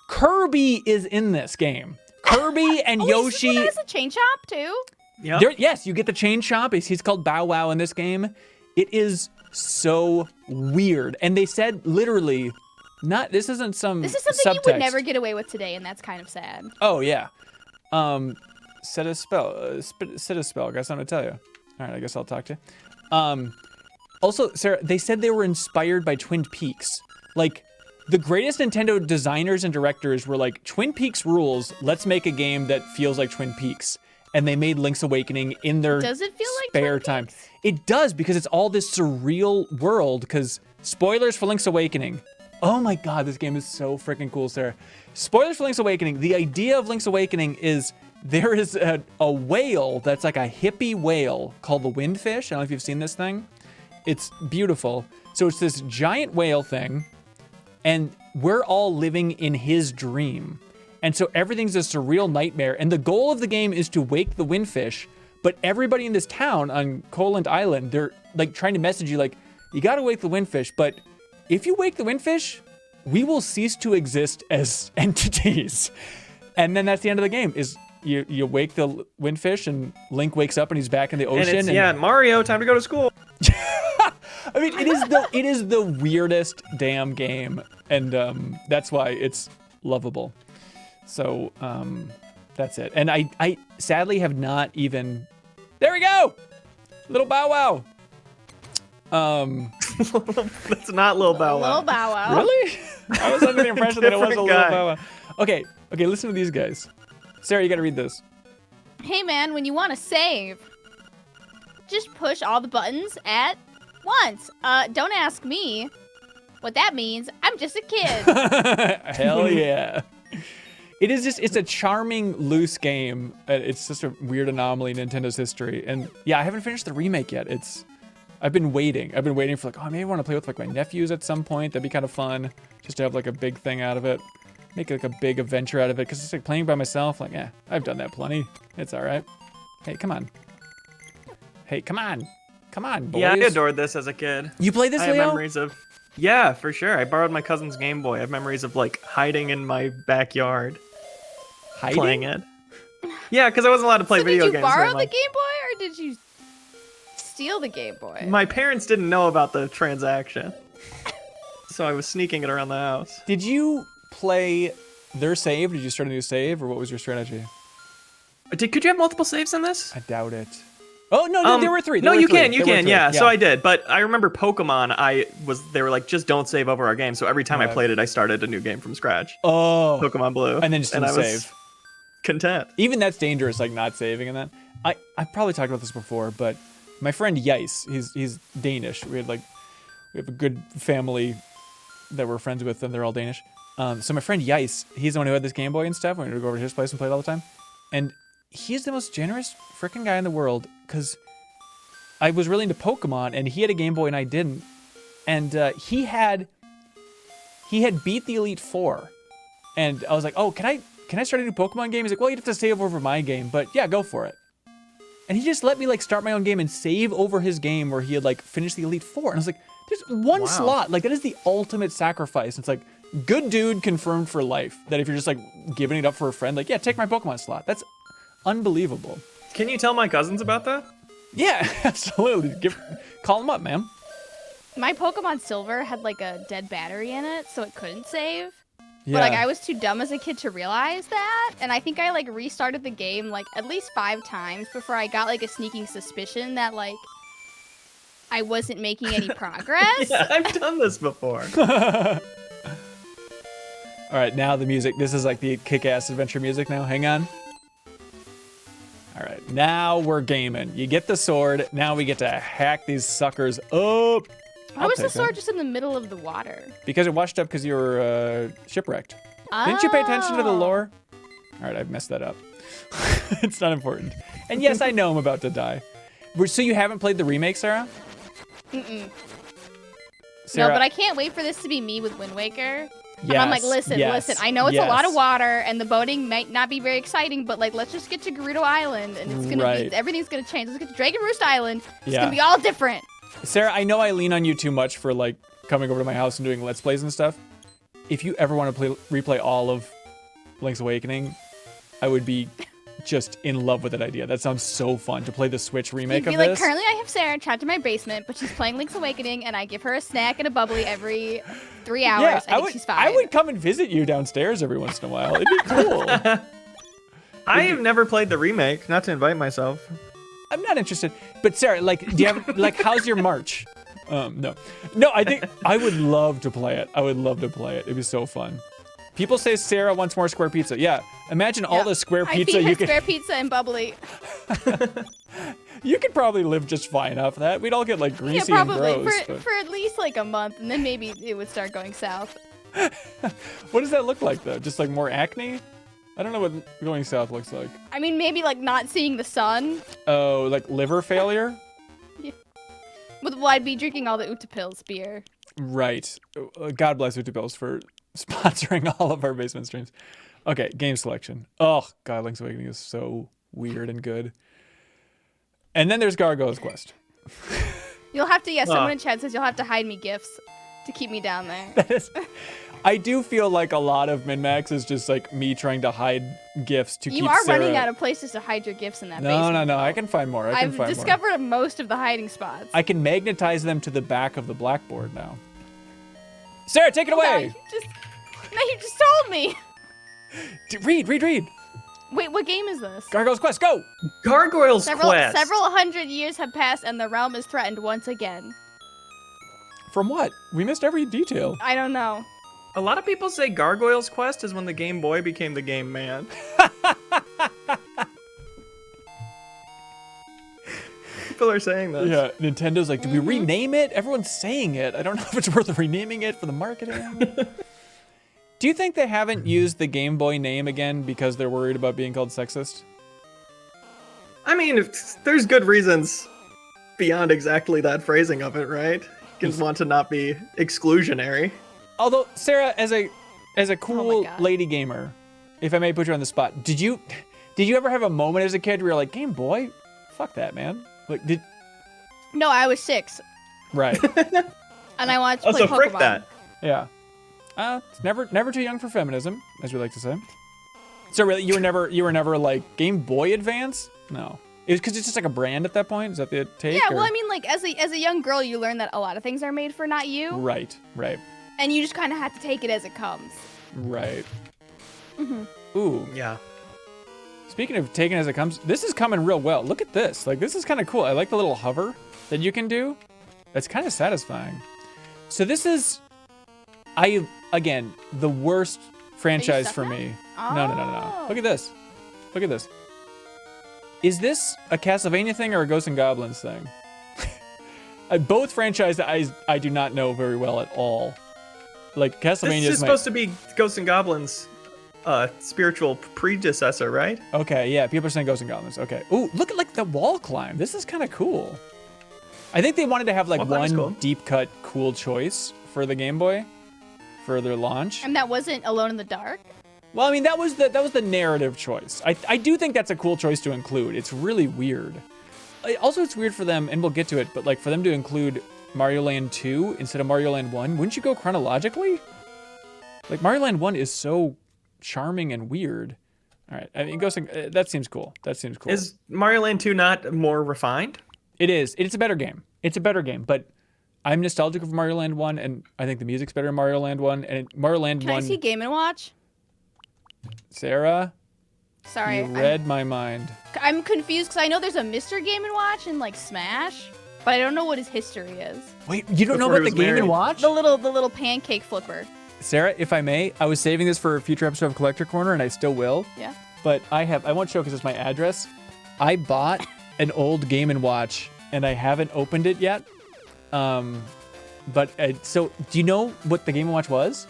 Kirby is in this game. Kirby and Yoshi. Is this one that has a chain chomp too? Yep. Yes, you get the chain chomp. He's called Bow Wow in this game. It is so weird. And they said literally, this isn't some This is something you would subtext. never get away with today, and that's kind of sad. Oh yeah. Set a spell. Set a spell. Got something to tell you. All right, I guess I'll talk to you. Also, Sarah, they said they were inspired by Twin Peaks. Like, the greatest Nintendo designers and directors were like, Twin Peaks rules. Let's make a game that feels like Twin Peaks. And they made Link's Awakening in their Does it feel like spare Twin time. Peaks? It does, because it's all this surreal world. Because spoilers for Link's Awakening. Oh my god, this game is so freaking cool, Sarah. Spoilers for Link's Awakening. The idea of Link's Awakening is there is a whale that's like a hippie whale called the Windfish. I don't know if you've seen this thing. It's beautiful. So it's this giant whale thing, and we're all living in his dream. And so everything's a surreal nightmare. And the goal of the game is to wake the Windfish, but everybody in this town on Coland Island, they're like trying to message you like, you gotta wake the Windfish, but if you wake the Windfish, we will cease to exist as entities. And then that's the end of the game, is you wake the Windfish and Link wakes up and he's back in the ocean. And Mario, time to go to school. I mean, it is the weirdest damn game. And that's why it's lovable. So that's it. And I sadly have not even, there we go! Little Bow Wow. That's not Lil Bow Wow. Lil Bow Wow. Really? I was under the impression that it was a Different little guy. Bow Wow. Okay, listen to these guys. Sarah, you gotta read this. Hey man, when you want to save, just push all the buttons at once. Don't ask me what that means. I'm just a kid. Hell yeah. It's a charming, loose game. It's just a weird anomaly in Nintendo's history. And yeah, I haven't finished the remake yet. I've been waiting for like, oh, maybe I want to play with like my nephews at some point. That'd be kind of fun, just to have like a big thing out of it. Make like a big adventure out of it. Cause it's like playing by myself, like, yeah, I've done that plenty. It's all right. Hey, come on. Come on, boys. Yeah, I adored this as a kid. You played this, I have Leo? memories of. Yeah, for sure. I borrowed my cousin's Game Boy. I have memories of like hiding in my backyard Hiding? playing it. Yeah, because I wasn't allowed to play So video did you games. borrow very the much. Game Boy or did you steal the Game Boy? My parents didn't know about the transaction, so I was sneaking it around the house. Did you play their save? Did you start a new save, or what was your strategy? Could you have multiple saves in this? I doubt it. Oh no, there were three. No, There were you three. can, There were three. yeah. So I did, but I remember Pokemon. They were like, just don't save over our game. So every time I Right. played it, I started a new game from scratch. Oh, Pokemon Blue, and then just didn't I was save. content. Even that's dangerous, like not saving in that. I probably talked about this before, but my friend Yais, he's Danish. We have a good family that we're friends with, and they're all Danish. So my friend Yais, he's the one who had this Game Boy and stuff. We would go over to his place and play it all the time. And he's the most generous freaking guy in the world, because I was really into Pokemon, and he had a Game Boy and I didn't. And he had beat the Elite Four, and I was like, oh, can I start a new Pokemon game? He's like, well, you'd have to save over my game, but yeah, go for it. And he just let me like start my own game and save over his game where he had like finished the Elite Four. And I was like, there's one Wow. slot. Like, that is the ultimate sacrifice. It's like, good dude confirmed for life. That if you're just like giving it up for a friend, like, yeah, take my Pokemon slot. That's unbelievable. Can you tell my cousins about that? Yeah, absolutely. Call him up, man. My Pokemon Silver had like a dead battery in it, so it couldn't save. Yeah. But like I was too dumb as a kid to realize that, and I think I like restarted the game like at least 5 times before I got like a sneaking suspicion that like I wasn't making any progress. Yeah, I've done this before. All right, now the music. This is like the kick-ass adventure music now. Hang on. All right, now we're gaming. You get the sword. Now we get to hack these suckers up. Why was the take sword that. just in the middle of the water? Because it washed up because you were shipwrecked. Didn't you pay attention to the Oh. lore? All right, I've messed that up. It's not important. And yes, I know I'm about to die. So you haven't played the remake, Sarah? Mm-mm. Sarah, No, but I can't wait for this to be me with Wind Waker. And yes, I'm like, listen, yes, I know it's a lot of yes. water and the boating might not be very exciting, but like, let's just get to Gerudo Island and it's gonna Right. be, everything's gonna change. Let's get to Dragon Roost Island. It's Yeah. gonna be all different. Sarah, I know I lean on you too much for like coming over to my house and doing Let's Plays and stuff. If you ever want to replay all of Link's Awakening, I would be just in love with that idea. That sounds so fun to play the Switch remake You'd be of like, this. currently I have Sarah trapped in my basement, but she's playing Link's Awakening and I give her a snack and a bubbly every 3 hours. Yeah, I think she's fine. I would come and visit you downstairs every once in a while. It'd be cool. I have never played the remake, not to invite myself. I'm not interested. But Sarah, like, do you have like, how's your March? No, I think I would love to play it. I would love to play it. It'd be so fun. People say Sarah wants more square pizza. Yeah, imagine all Yeah. the square I pizza feed her you could. spare pizza and bubbly. You could probably live just fine off that. We'd all get like Yeah, greasy and probably gross. for at least like a month, and then maybe it would start going south. What does that look like though? Just like more acne? I don't know what going south looks like. I mean, maybe like not seeing the sun. Oh, like liver failure? Well, I'd be drinking all the Uta Pills beer. Right. God bless Utapils for sponsoring all of our basement streams. Okay, game selection. Oh, God, Link's Awakening is so weird and good. And then there's Gargoyle's Quest. You'll have to, yeah, someone in chat says you'll have to hide me gifts to keep me down there. That is, I do feel like a lot of MinnMax is just like me trying to hide gifts to keep You are Sarah. running out of places to hide your gifts in that No, basement. no, I can find more. I can I've find more. discovered most of the hiding spots. I can magnetize them to the back of the blackboard now. Sarah, take it No, away. you just told me. Read. Wait, what game is this? Gargoyle's Quest, go. Gargoyle's Several Quest. hundred years have passed and the realm is threatened once again. From what? We missed every detail. I don't know. A lot of people say Gargoyle's Quest is when the Game Boy became the Game Man. People are saying this. Yeah, Nintendo's like, did we rename it? Everyone's saying it. I don't know if it's worth renaming it for the marketing. Do you think they haven't used the Game Boy name again because they're worried about being called sexist? I mean, there's good reasons beyond exactly that phrasing of it, right? You can want to not be exclusionary. Although, Sarah, as a cool God. lady gamer, if I may put you on the spot, did you ever have a moment as a kid where you're like, Game Boy? Fuck that, man. Like, No, I was 6, Right. and I wanted to play Also, Pokemon. frick that. Yeah. It's never too young for feminism, as we like to say. So really, you were never like Game Boy Advance? No. It was because it's just like a brand at that point. Is that the take? Yeah, or- well, I mean, like, as a young girl, you learn that a lot of things are made for not you, Right. and you just kind of have to take it as it comes. Right. Mm-hmm. Ooh. Yeah. Speaking of taking as it comes, this is coming real well. Look at this. Like, this is kind of cool. I like the little hover that you can do. That's kind of satisfying. So this is, again, the worst franchise for stuck me. that? No. Oh. Look at this. Look at this. Is this a Castlevania thing or a Ghosts and Goblins thing? Both franchises I do not know very well at all. Like, Castlevania This is supposed to be Ghosts and Goblins' spiritual predecessor, right? Okay, yeah, people are saying Ghosts and Goblins. Okay. Ooh, look at, like, the wall climb. This is kind of cool. I think they wanted to have, like, Wall climb is one cool. deep cut cool choice for the Game Boy for their launch. And that wasn't Alone in the Dark? Well, I mean, that was the narrative choice. I do think that's a cool choice to include. It's really weird. Also, it's weird for them, and we'll get to it, but, like, for them to include Mario Land 2 instead of Mario Land 1, wouldn't you go chronologically? Like, Mario Land 1 is so charming and weird. All right, I mean, that seems cool. That seems cool. Is Mario Land 2 not more refined? It is. It's a better game. It's a better game, but I'm nostalgic of Mario Land 1, and I think the music's better in Mario Land 1, and Mario Land Can 1... I see Game & Watch? Sarah, Sorry, you read my mind. I'm confused because I know there's a Mr. Game & Watch in, like, Smash, but I don't know what his history is. Wait, you don't know Before about he the was Game married. & Watch? The little pancake flipper. Sarah, if I may, I was saving this for a future episode of Collector Corner, and I still will. Yeah. But I won't show because it's my address. I bought an old Game & Watch, and I haven't opened it yet. So do you know what the Game & Watch was?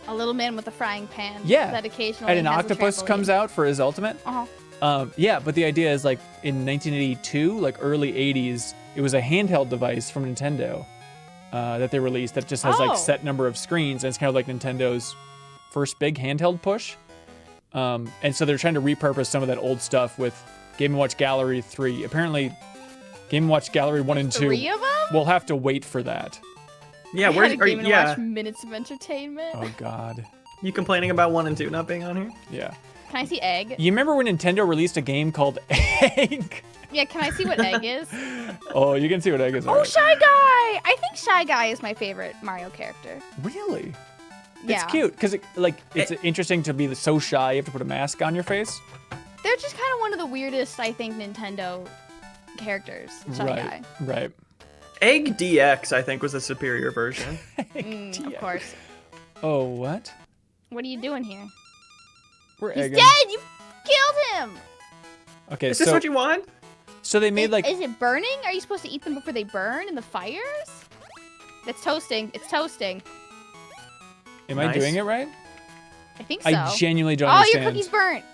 A little man with a frying pan. Yeah. That occasionally And an has octopus a comes out for his ultimate. Uh-huh. Yeah, but the idea is, like, in 1982, like early 80s, it was a handheld device from Nintendo that they released that just has like Oh. set number of screens, and it's kind of like Nintendo's first big handheld push. And so they're trying to repurpose some of that old stuff with Game & Watch Gallery 3. Apparently, Game & Watch Gallery 1 and 2. 3 of them? We'll have to wait for that. Yeah, I where had a are Game you? & Yeah, Watch Minutes of Entertainment. Oh, God. you complaining about 1 and 2 not being on here? Yeah. Can I see Egg? You remember when Nintendo released a game called Egg? Yeah, can I see what Egg is? Oh, you can see what Egg is. Oh, alright. Shy Guy! I think Shy Guy is my favorite Mario character. Really? Yeah. It's cute because it's interesting to be so shy. You have to put a mask on your face. They're just kind of one of the weirdest, I think, Nintendo characters. Shy Guy. Right. Egg DX, I think, was a superior version. Of course. Oh, what? What are you doing here? We're He's egging. dead! You killed him! Okay, Is this what you want? so they made like Is it burning? Are you supposed to eat them before they burn in the fires? It's toasting. It's toasting. am I Nice. doing it right? I think so. I genuinely don't Oh, understand your cookies burnt.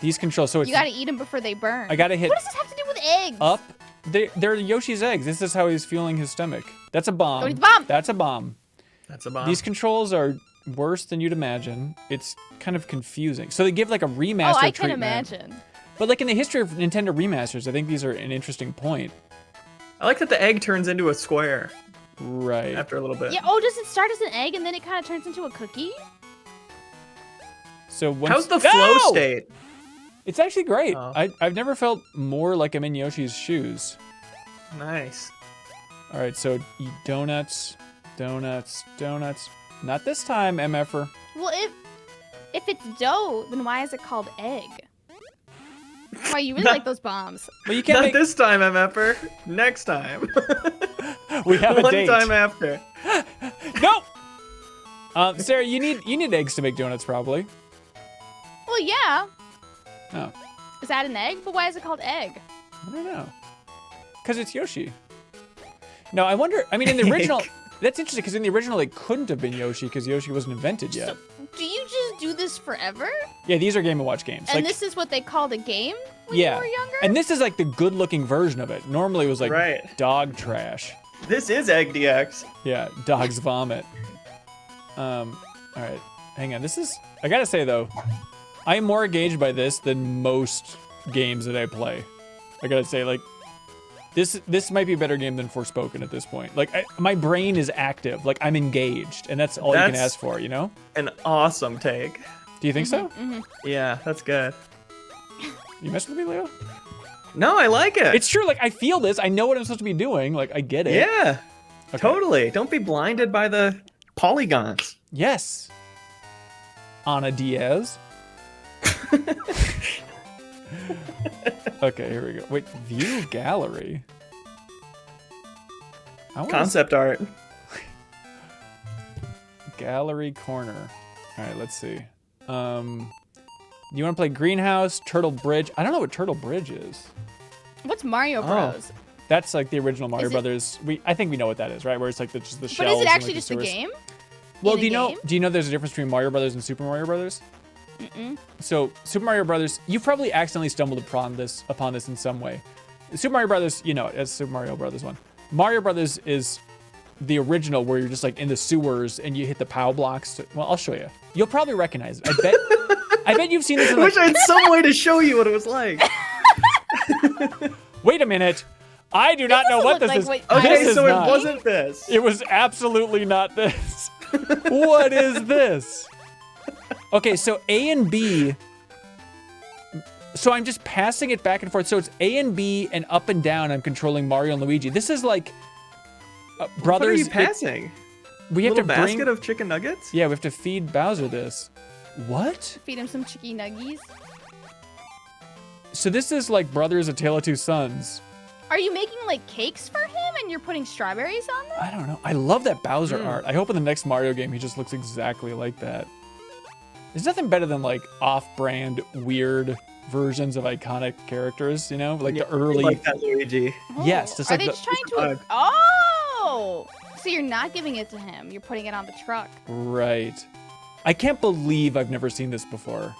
these controls. So it's You gotta eat them before they burn. I gotta hit What does this have to do with eggs? up. They're Yoshi's eggs. This is how he's fueling his stomach. That's a bomb. Don't eat the bomb. That's a bomb. That's a bomb. These controls are worse than you'd imagine. It's kind of confusing. So they give like a remaster Oh, I can treatment. imagine. But like in the history of Nintendo remasters, I think these are an interesting point. I like that the egg turns into a square Right. after a little bit. Yeah. Oh, does it start as an egg and then it kind of turns into a cookie? So once, How's the flow No! state? It's actually great. Oh. I've never felt more like I'm in Yoshi's shoes. Nice. All right, so eat donuts, donuts, donuts. Not this time, MFer. Well, if it's dough, then why is it called egg? Why you really like those bombs? Well, you can't Not make. this time, MFer. Next time. We have a One date. time after. No. Sarah, you need eggs to make donuts, probably. Well, yeah. Oh, Is that an egg? But why is it called egg? I don't know. Because it's Yoshi. No, I wonder. I mean, in the original, that's interesting. Because in the original, it couldn't have been Yoshi because Yoshi wasn't invented yet. So, do you just do this forever? Yeah, these are Game & Watch games. And like, this is what they called a game when yeah, you were younger? and this is like the good-looking version of it. Normally, it was like Right. dog trash. This is Egg DX. Yeah, dog's vomit. All right, hang on. This is. I gotta say though, I am more engaged by this than most games that I play. I gotta say, like, this might be a better game than Forspoken at this point. Like, my brain is active. Like, I'm engaged, and that's all you can That's- ask for, you know? An awesome take. Do you think so? Yeah, that's good. You mess with me, Leo? No, I like it. It's true. Like, I feel this. I know what I'm supposed to be doing. Like, I get it. Yeah, Okay. totally. Don't be blinded by the polygons. Yes. Ana Diaz. Okay, here we go. Wait, view gallery. I wanna Concept art. Gallery corner. All right, let's see. You want to play Greenhouse, Turtle Bridge? I don't know what Turtle Bridge is. What's Mario Bros? That's like the original Mario Is it- Brothers. I think we know what that is, right? Where it's like just the But shells. is it and, actually like, the just a sewers. game? Well, In a do you know? game? Do you know there's a difference between Mario Brothers and Super Mario Brothers? So Super Mario Brothers, you probably accidentally stumbled upon this in some way. Super Mario Brothers, you know it as Super Mario Brothers 1. Mario Brothers is the original where you're just like in the sewers and you hit the POW blocks. Well, I'll show you. You'll probably recognize it. I bet you've seen this in I like, wish I had some way to show you what it was like. wait a minute. I do not know doesn't what look this like is. what- This Okay, is so not. it wasn't this. It was absolutely not this. What is this? Okay, so A and B. So I'm just passing it back and forth. So it's A and B and up and down. I'm controlling Mario and Luigi. This is like brothers. What are you passing? We have Little to bring. basket of chicken nuggets? Yeah, we have to feed Bowser this. What? Feed him some chicky nuggies. So this is like Brothers: A Tale of Two Sons. Are you making like cakes for him and you're putting strawberries on them? I don't know. I love that Bowser art. I hope in the next Mario game he just looks exactly like that. There's nothing better than like off-brand weird versions of iconic characters, you know, like the early. Like that Luigi. Yes, just Are like they the- just trying Bug. to? Oh, so you're not giving it to him. You're putting it on the truck. Right. I can't believe I've never seen this before.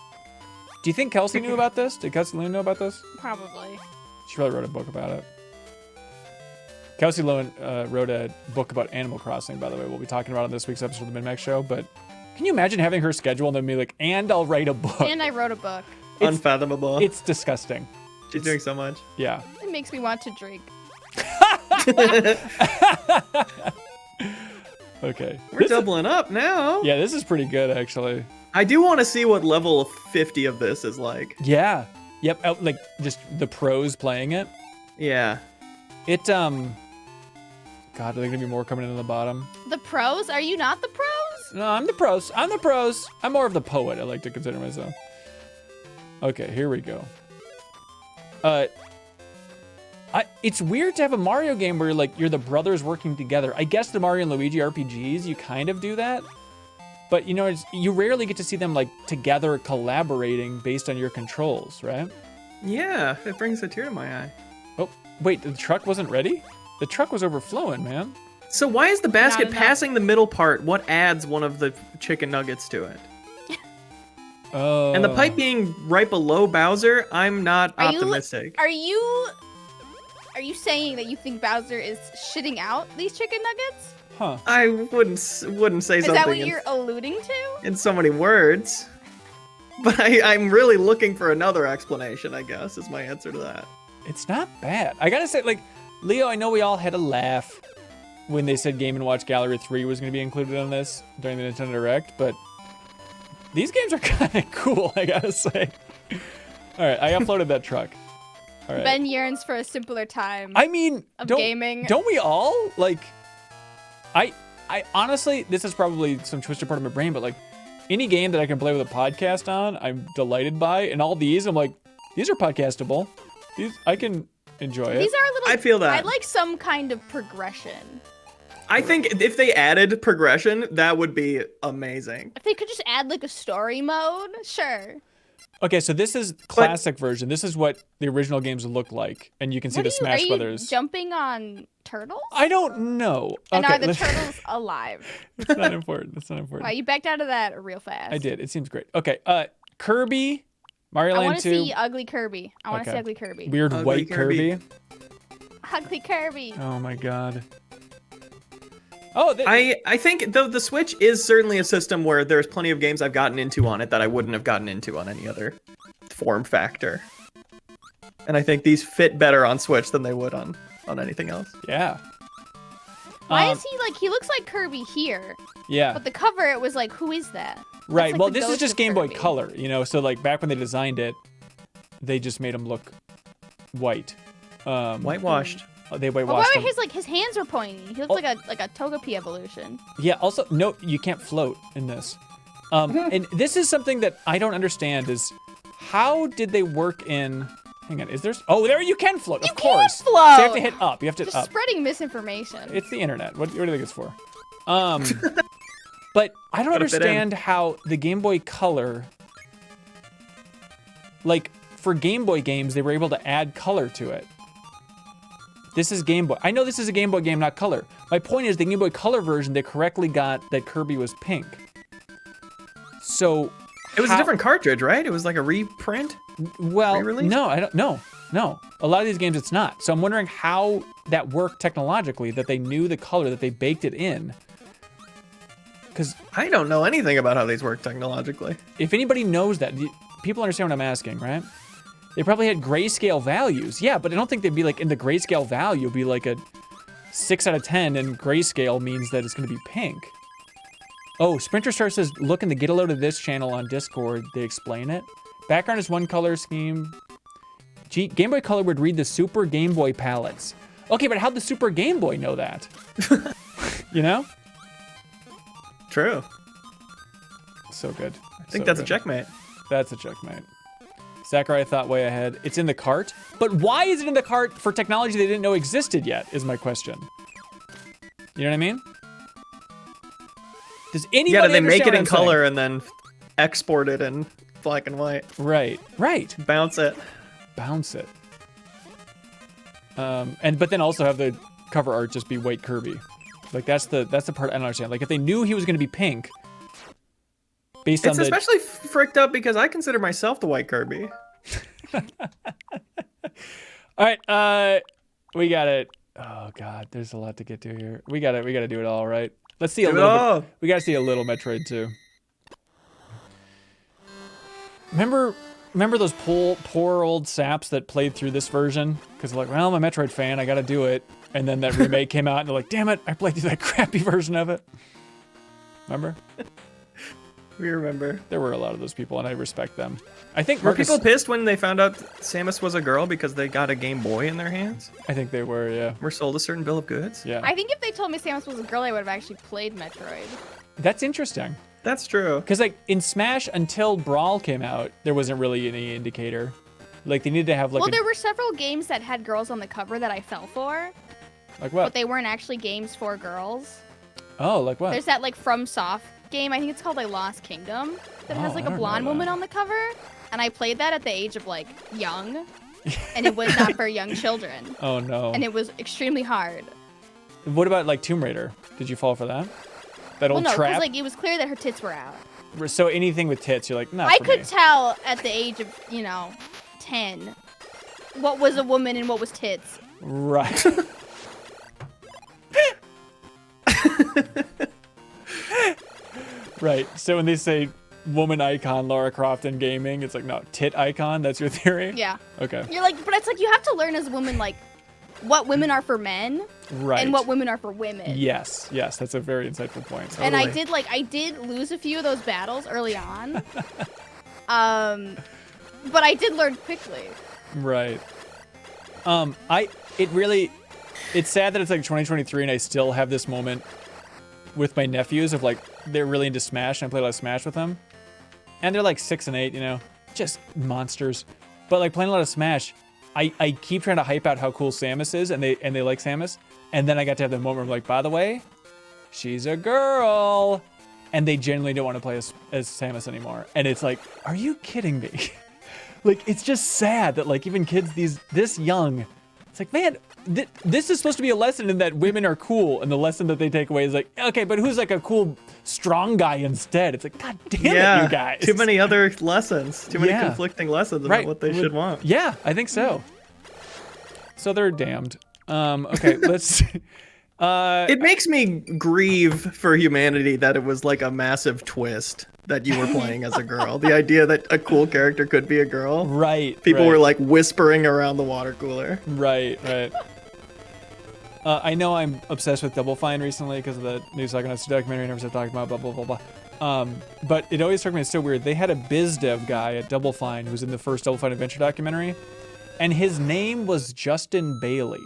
Do you think Kelsey knew about this? Did Kelsey Lowen know about this? Probably. She probably wrote a book about it. Kelsey Lowen wrote a book about Animal Crossing, by the way. We'll be talking about it on this week's episode of the MinnMax Show. But can you imagine having her schedule and then be like, and I'll write a book? And I wrote a book. Unfathomable. It's disgusting. She's doing so much. Yeah. It makes me want to drink. Okay. We're doubling up now. Yeah, this is pretty good, actually. I do want to see what level 50 of this is like. Yeah. Yep. Like just the pros playing it. Yeah. It God, are there gonna be more coming in on the bottom? The pros? Are you not the pros? No, I'm the pros. I'm the pros. I'm more of the poet. I like to consider myself. Okay, here we go. It's weird to have a Mario game where you're the brothers working together. I guess the Mario and Luigi RPGs, you kind of do that. But you know, you rarely get to see them like together collaborating based on your controls, right? Yeah, it brings a tear to my eye. Oh, wait, the truck wasn't ready? The truck was overflowing, man. So why is the basket enough. passing the middle part? What adds one of the chicken nuggets to it? Oh. And the pipe being right below Bowser, I'm not Are you- optimistic. Are you saying that you think Bowser is shitting out these chicken nuggets? Huh. I wouldn't say Is something that what in, you're alluding to? in so many words. But I'm really looking for another explanation, I guess, is my answer to that. It's not bad. I gotta say, like, Leo, I know we all had a laugh when they said Game & Watch Gallery 3 was gonna be included on this during the Nintendo Direct, but these games are kind of cool, I gotta say. All right, I uploaded that truck. All right. Ben yearns for a simpler time. I mean, of don't, gaming. Don't we all? Like, I honestly, this is probably some twisted part of my brain, but like, any game that I can play with a podcast on, I'm delighted by. And all these, I'm like, these are podcastable. These, I can enjoy it. These are a little. I feel that. I'd like some kind of progression. I think if they added progression, that would be amazing. If they could just add like a story mode, sure. Okay, so this is classic version. This is what the original games look like, and you can see the Smash are Brothers. You jumping on turtles? I don't know. And okay, are the turtles alive? That's not important. That's not important. Wow, you backed out of that real fast. I did. It seems great. Okay, Kirby, Mario I Land want 2. to see ugly Kirby. I want to see ugly Kirby. Weird Ugly white Kirby. Ugly Kirby. Oh my god. Oh, I think the Switch is certainly a system where there's plenty of games I've gotten into on it that I wouldn't have gotten into on any other form factor. And I think these fit better on Switch than they would on anything else. yeah. Why is he like, he looks like Kirby here, Yeah. but the cover, it was like, who is that? Right. like Well, the this is ghost just of Game Boy Kirby. Color, you know. So like back when they designed it, they just made him look white. Whitewashed. They But why whitewashed were him. his hands were pointy? He looks like a Togepi evolution. Yeah. Also, no, you can't float in this. And this is something that I don't understand: is how did they work in? Hang on. Is there? Oh, there you can float. You of course. can So you have to float! hit up. You have to Just up. spreading misinformation. It's the internet. What do you think it's for? But I don't Gotta fit in. understand how the Game Boy Color, like for Game Boy games, they were able to add color to it. This is Game Boy. I know this is a Game Boy game, not color. My point is the Game Boy Color version, they correctly got that Kirby was pink. So It was a different cartridge, right? It was like a reprint? Well, Re-release? no, I don't. No. A lot of these games, it's not. So I'm wondering how that worked technologically. That they knew the color, that they baked it in. Because I don't know anything about how these work technologically. if anybody knows that, people understand what I'm asking, right? They probably had grayscale values. Yeah, but I don't think they'd be like in the grayscale value be like a 6 out of 10, and grayscale means that it's going to be pink. Oh, Sprinter Star says, look in the Get a Load of This channel on Discord. They explain it. Background is one color scheme. Game Boy Color would read the Super Game Boy palettes. Okay, but how'd the Super Game Boy know that? You know? True. So good. I think that's a checkmate. That's a checkmate. Sakurai thought way ahead. It's in the cart? But why is it in the cart for technology they didn't know existed yet, is my question. You know what I mean? Does anybody Yeah, they make understand it what in I'm saying? color and then export it in black and white. Right. Bounce it. Bounce it. But then also have the cover art just be white Kirby. Like that's the part I don't understand. Like if they knew he was gonna be pink, based on It's the especially fricked up because I consider myself the white Kirby. All right, we got it. Oh god, there's a lot to get to here. We gotta do it all, right? Let's see a Do it little all. bit. We gotta see a little Metroid too. Remember those poor old saps that played through this version? Because they're like, well, I'm a Metroid fan, I gotta do it. And then that remake came out and they're like, damn it, I played through that crappy version of it. Remember? We remember. There were a lot of those people, and I respect them. I think Were Marcus, people pissed when they found out Samus was a girl because they got a Game Boy in their hands? I think they were, yeah. Were sold a certain bill of goods? Yeah. I think if they told me Samus was a girl, I would have actually played Metroid. That's interesting. That's true. Because like in Smash, until Brawl came out, there wasn't really any indicator. Like they needed to have like Well, there were several games that had girls on the cover that I fell for, like what? but they weren't actually games for girls. Oh, like what? There's that like FromSoft game, I think it's called like Lost Kingdom, that has Oh, like I a don't blonde know that. woman on the cover, and I played that at the age of like young, and it was not for young children, Oh no. and it was extremely hard. What about like Tomb Raider? Did you fall for that? That Well, old no, trap? because like it was clear that her tits were out. So anything with tits, you're like, not I for could me. tell at the age of 10, what was a woman and what was tits. Right. Right. So when they say woman icon Lara Croft in gaming, it's like, no, tit icon? That's your theory? Yeah. Okay. You're like, but it's like you have to learn as a woman like what women are for men Right. and what women are for women. Yes, that's a very insightful point. And I Totally. I did lose a few of those battles early on. But I did learn quickly. Right. It's sad that it's like 2023 and I still have this moment with my nephews of like, they're really into Smash and I play a lot of Smash with them. And they're like 6 and 8, just monsters. But like playing a lot of Smash, I keep trying to hype out how cool Samus is and they like Samus. And then I got to have the moment where I'm like, by the way, she's a girl. And they genuinely don't want to play as Samus anymore. And it's like, are you kidding me? Like, it's just sad that like even kids this young, it's like, man, this is supposed to be a lesson in that women are cool. And the lesson that they take away is like, okay, but who's like a cool, strong guy instead? It's like, God damn it, you guys. Too many other lessons. Too many conflicting lessons about what they should want. Yeah, I think so. So they're damned. Okay, let's... it makes me grieve for humanity that it was like a massive twist that you were playing as a girl. The idea that a cool character could be a girl. Right. People were like whispering around the water cooler. Right. I know I'm obsessed with Double Fine recently because of the new Psychonauts documentary I never stopped talking about, blah, blah, blah, blah. But it always struck me as so weird. They had a biz dev guy at Double Fine who was in the first Double Fine Adventure documentary, and his name was Justin Bailey,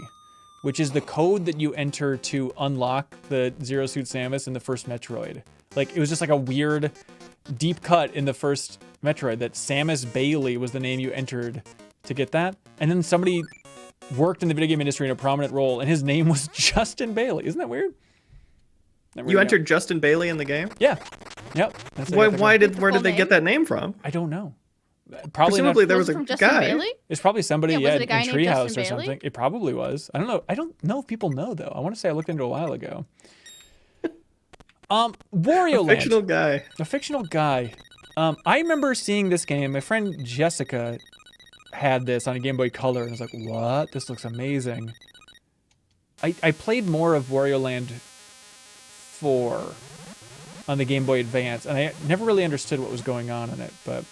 which is the code that you enter to unlock the Zero Suit Samus in the first Metroid. Like, it was just like a weird deep cut in the first Metroid that Samus Bailey was the name you entered to get that. And then somebody worked in the video game industry in a prominent role, and his name was Justin Bailey. Isn't that weird? You entered Justin Bailey in the game? Yeah. Yep. Where did they get that name from? I don't know. Probably presumably not, there was a guy. Bailey? It's probably somebody was it a guy in named Treehouse Justin or Bailey? something. It probably was. I don't know. I don't know if people know though. I want to say I looked into it a while ago. Wario Land. Fictional guy. A fictional guy. I remember seeing this game. My friend Jessica had this on a Game Boy Color, and I was like, "What? This looks amazing." I played more of Wario Land 4 on the Game Boy Advance, and I never really understood what was going on in it. But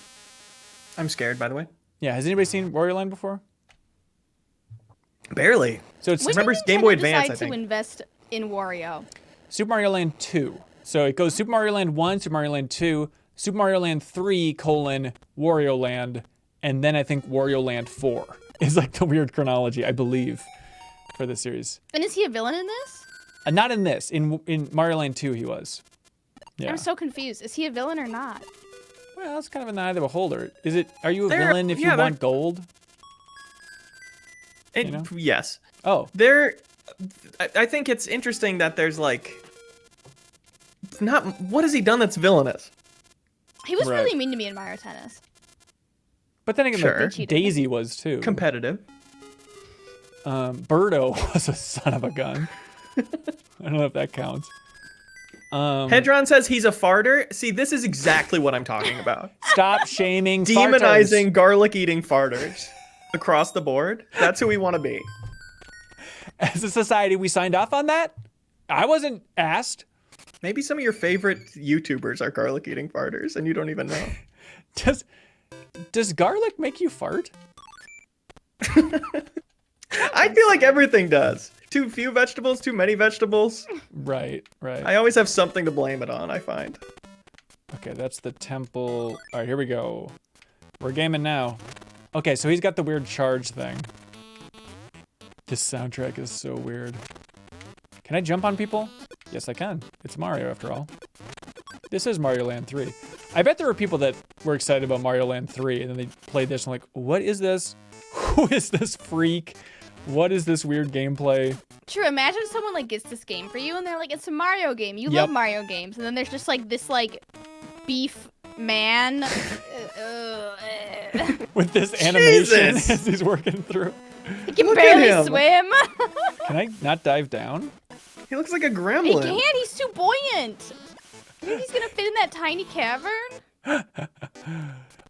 I'm scared, by the way. yeah, has anybody seen Wario Land before? Barely. So it's remember Game Boy Advance, I think. To invest in Wario. Super Mario Land 2. So it goes Super Mario Land 1, Super Mario Land 2, Super Mario Land 3, Wario Land, and then I think Wario Land 4 is like the weird chronology, I believe, for this series. And is he a villain in this? Not in this. In Mario Land 2 he was. Yeah. I'm so confused. Is he a villain or not? Well, that's kind of in the eye of the beholder. Are you a villain if you want gold? You know? Yes. Oh. I think it's interesting that there's like, what has he done that's villainous? He was really mean to me in Mario Tennis. But then again, Sure. like, Daisy was too. Competitive. Birdo was a son of a gun. I don't know if that counts. Hedron says he's a farter. See, this is exactly what I'm talking about. Stop shaming Demonizing garlic-eating farters across the board. That's who we want to be. As a society, we signed off on that? I wasn't asked. Maybe some of your favorite YouTubers are garlic-eating farters, and you don't even know. Does garlic make you fart? I feel like everything does. Too few vegetables, too many vegetables. Right. I always have something to blame it on, I find. Okay, that's the temple. All right, here we go. We're gaming now. Okay, so he's got the weird charge thing. This soundtrack is so weird. Can I jump on people? Yes, I can. It's Mario, after all. This is Mario Land 3. I bet there were people that were excited about Mario Land 3, and then they played this and like, what is this? Who is this freak? What is this weird gameplay? True, imagine someone like gets this game for you and they're like, it's a Mario game. You love Mario games. And then there's just like this like beef man. With this animation as he's working through. He can barely swim. Can I not dive down? He looks like a gremlin. He can, he's too buoyant. You think he's gonna fit in that tiny cavern?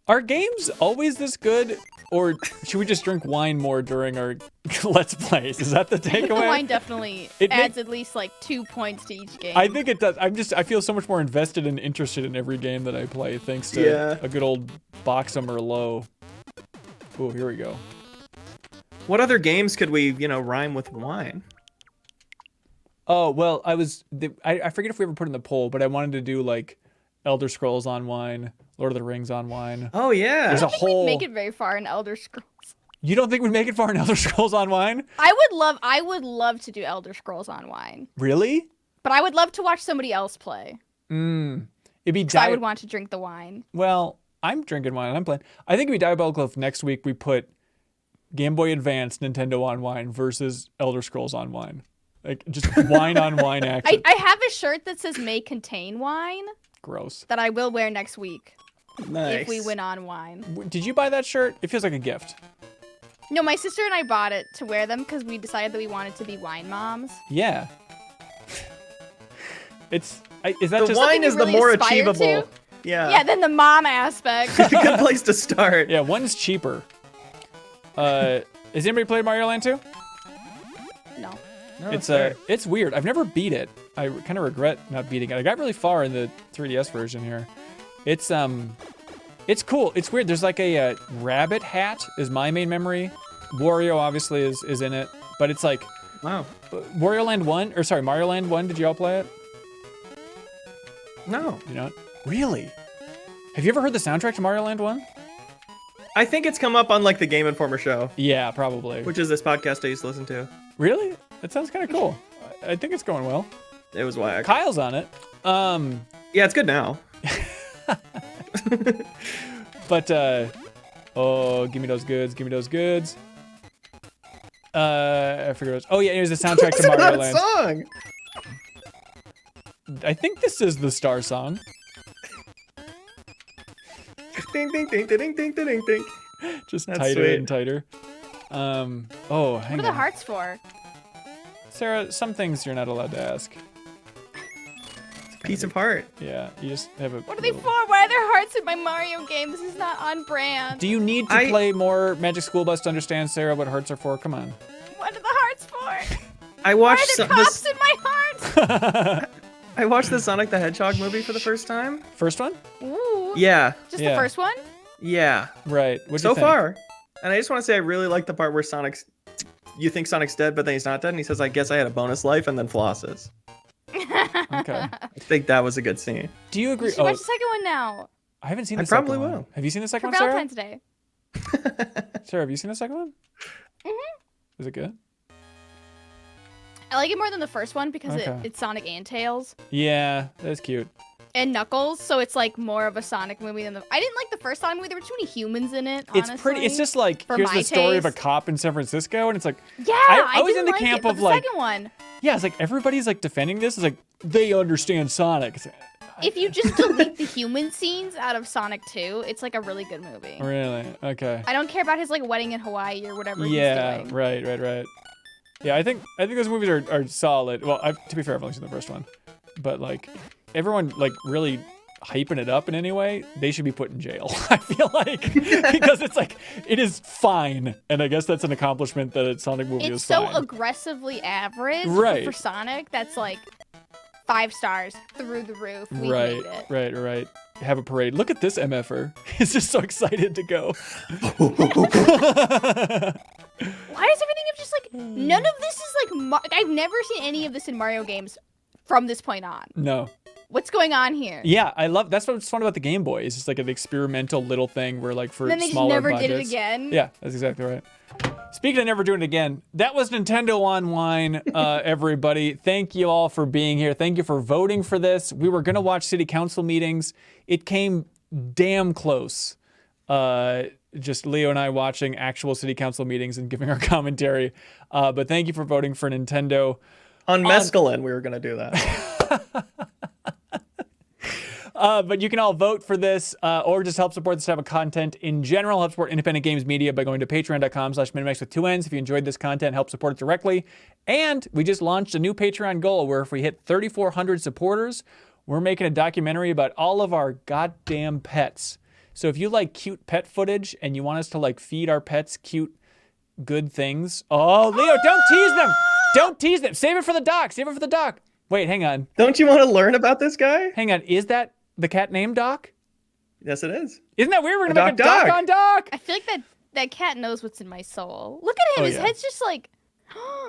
Are games always this good? Or should we just drink wine more during our Let's Plays? Is that the takeaway? The wine definitely adds at least like 2 points to each game. I think it does. I feel so much more invested and interested in every game that I play thanks to a good old box 'em or low. Oh, here we go. What other games could we, rhyme with wine? Oh, well, I forget if we ever put in the poll, but I wanted to do like Elder Scrolls on wine, Lord of the Rings on wine. Oh yeah. There's I don't think we'd make it very far in Elder Scrolls. You don't think we'd make it far in Elder Scrolls on wine? I would love to do Elder Scrolls on wine. Really? But I would love to watch somebody else play. It'd be I would want to drink the wine. Well, I'm drinking wine and I'm playing. I think it'd be diabolical if next week we put Game Boy Advance Nintendo on wine versus Elder Scrolls on wine. Like just wine on wine action. I have a shirt that says "May contain wine" Gross. that I will wear next week Nice. if we win on wine. Did you buy that shirt? It feels like a gift. No, my sister and I bought it to wear them because we decided that we wanted to be wine moms. Yeah. Is that The just wine you is the really more aspire to? achievable. Yeah. Yeah, then the mom aspect. Good place to start. Yeah, one's cheaper. Has anybody played Mario Land 2? No. No, It's weird. I've never beat it. I kind of regret not beating it. I got really far in the 3DS version here. It's cool. It's weird. There's like a rabbit hat is my main memory. Wario obviously is in it, but it's like wow. Mario Land 1. Did you all play it? No. You know? Really? Have you ever heard the soundtrack to Mario Land 1? I think it's come up on like the Game Informer show, Yeah, probably. which is this podcast I used to listen to. Really? That sounds kind of cool. I think it's going well. It was whack. Kyle's on it. Yeah, it's good now. But oh, give me those goods. Give me those goods. I forget what it was. Oh yeah, here's the soundtrack to Listen to Mario that Land. song. I think this is the star song. Ding ding ding ding ding ding ding ding. Just That's tighter sweet. and tighter. Oh, What hang are the on. hearts for? Sarah, some things you're not allowed to ask. Piece of heart. Yeah, you just have a. What are they for? Why are there hearts in my Mario game? This is not on brand. Do you need to play more Magic School Bus to understand, Sarah, what hearts are for? Come on. What are the hearts for? I Why watched are there this. cops in my heart? I watched the Sonic the Hedgehog movie for the first time. First one? Ooh. Yeah. Just Yeah. the first one? Yeah. Right. What'd So you think? far. And I just want to say I really like the part where you think Sonic's dead, but then he's not dead, and he says, "I guess I had a bonus life," and then flosses. Okay. I think that was a good scene. Do you agree? You should watch the second one now. I haven't seen I the second probably one. will. Have you seen the For second one, Sarah? Valentine's Day. Sarah, have you seen the second one? Mhm. Is it good? I like it more than the first one because Okay. it's Sonic and Tails Yeah, that's cute. and Knuckles, so it's like more of a Sonic movie than I didn't like the first Sonic movie. There were too many humans in it. It's pretty. It's honestly. just like For here's my the story of a taste. cop in San Francisco, and it's like Yeah, I was didn't in the like camp it, but of the like second one. yeah, it's like everybody's like defending this. It's like they understand Sonic. It's like, If you just delete the human scenes out of Sonic 2, it's like a really good movie. really okay. I don't care about his like wedding in Hawaii or whatever Yeah, he's doing. right. Yeah, I think those movies are solid. Well, to be fair, I've only seen the first one, but like everyone like really hyping it up in any way, they should be put in jail. I feel like because it's like it is fine, and I guess that's an accomplishment that a Sonic movie It's is so fine. aggressively average Right. for Sonic that's like 5 stars through the roof. We hate it. Right. Have a parade. Look at this MFer. He's just so excited to go. Why is everything just like none of this is like I've never seen any of this in Mario games from this point on. No. What's going on here? Yeah, I love. That's what's fun about the Game Boy. It's just like an experimental little thing where like for And then they just smaller never budgets. did it again. Yeah, that's exactly right. Speaking of never doing it again, that was Nintendo OnWine, everybody. Thank you all for being here. Thank you for voting for this. We were gonna watch city council meetings. It came damn close. Just Leo and I watching actual city council meetings and giving our commentary. But thank you for voting for Nintendo. On mescaline, we were gonna do that. But you can all vote for this or just help support this type of content in general. Help support independent games media by going to patreon.com/MinnMax with 2 N's. If you enjoyed this content, help support it directly. And we just launched a new Patreon goal where if we hit 3,400 supporters, we're making a documentary about all of our goddamn pets. So if you like cute pet footage and you want us to like feed our pets cute, good things. Oh, Leo, don't tease them. Don't tease them. Save it for the doc. Save it for the doc. Wait, hang on. Don't you want to learn about this guy? Hang on. Is that the cat named Doc? Yes, it is. Isn't that weird? We're gonna A make a Doc. Doc on Doc. I feel like that cat knows what's in my soul. Look at him. Oh, His yeah. head's just like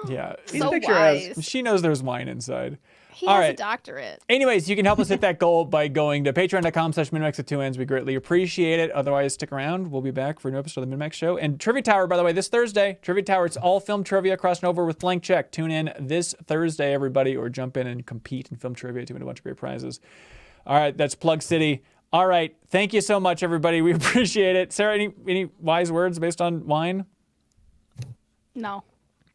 Yeah. He's so picture wise. as- She knows there's wine inside. He All has right. a doctorate. Anyways, you can help us hit that goal by going to patreon.com/MinnMax with 2 N's. We greatly appreciate it. Otherwise, stick around. We'll be back for a new episode of the MinnMax Show. And Trivia Tower, by the way, this Thursday. Trivia Tower, it's all film trivia crossing over with Blank Check. Tune in this Thursday, everybody, or jump in and compete in film trivia to win a bunch of great prizes. All right, that's Plug City. All right, thank you so much, everybody. We appreciate it. Sarah, any wise words based on wine? No.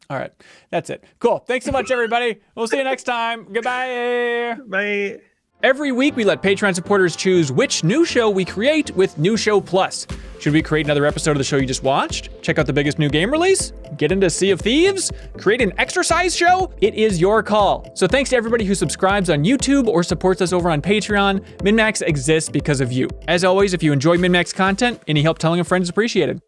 All right, that's it. Cool. Thanks so much, everybody. We'll see you next time. Goodbye. Bye. Every week, we let Patreon supporters choose which new show we create with New Show Plus. Should we create another episode of the show you just watched? Check out the biggest new game release? Get into Sea of Thieves? Create an exercise show? It is your call. So thanks to everybody who subscribes on YouTube or supports us over on Patreon. MinnMax exists because of you. As always, if you enjoy MinnMax content, any help telling a friend is appreciated.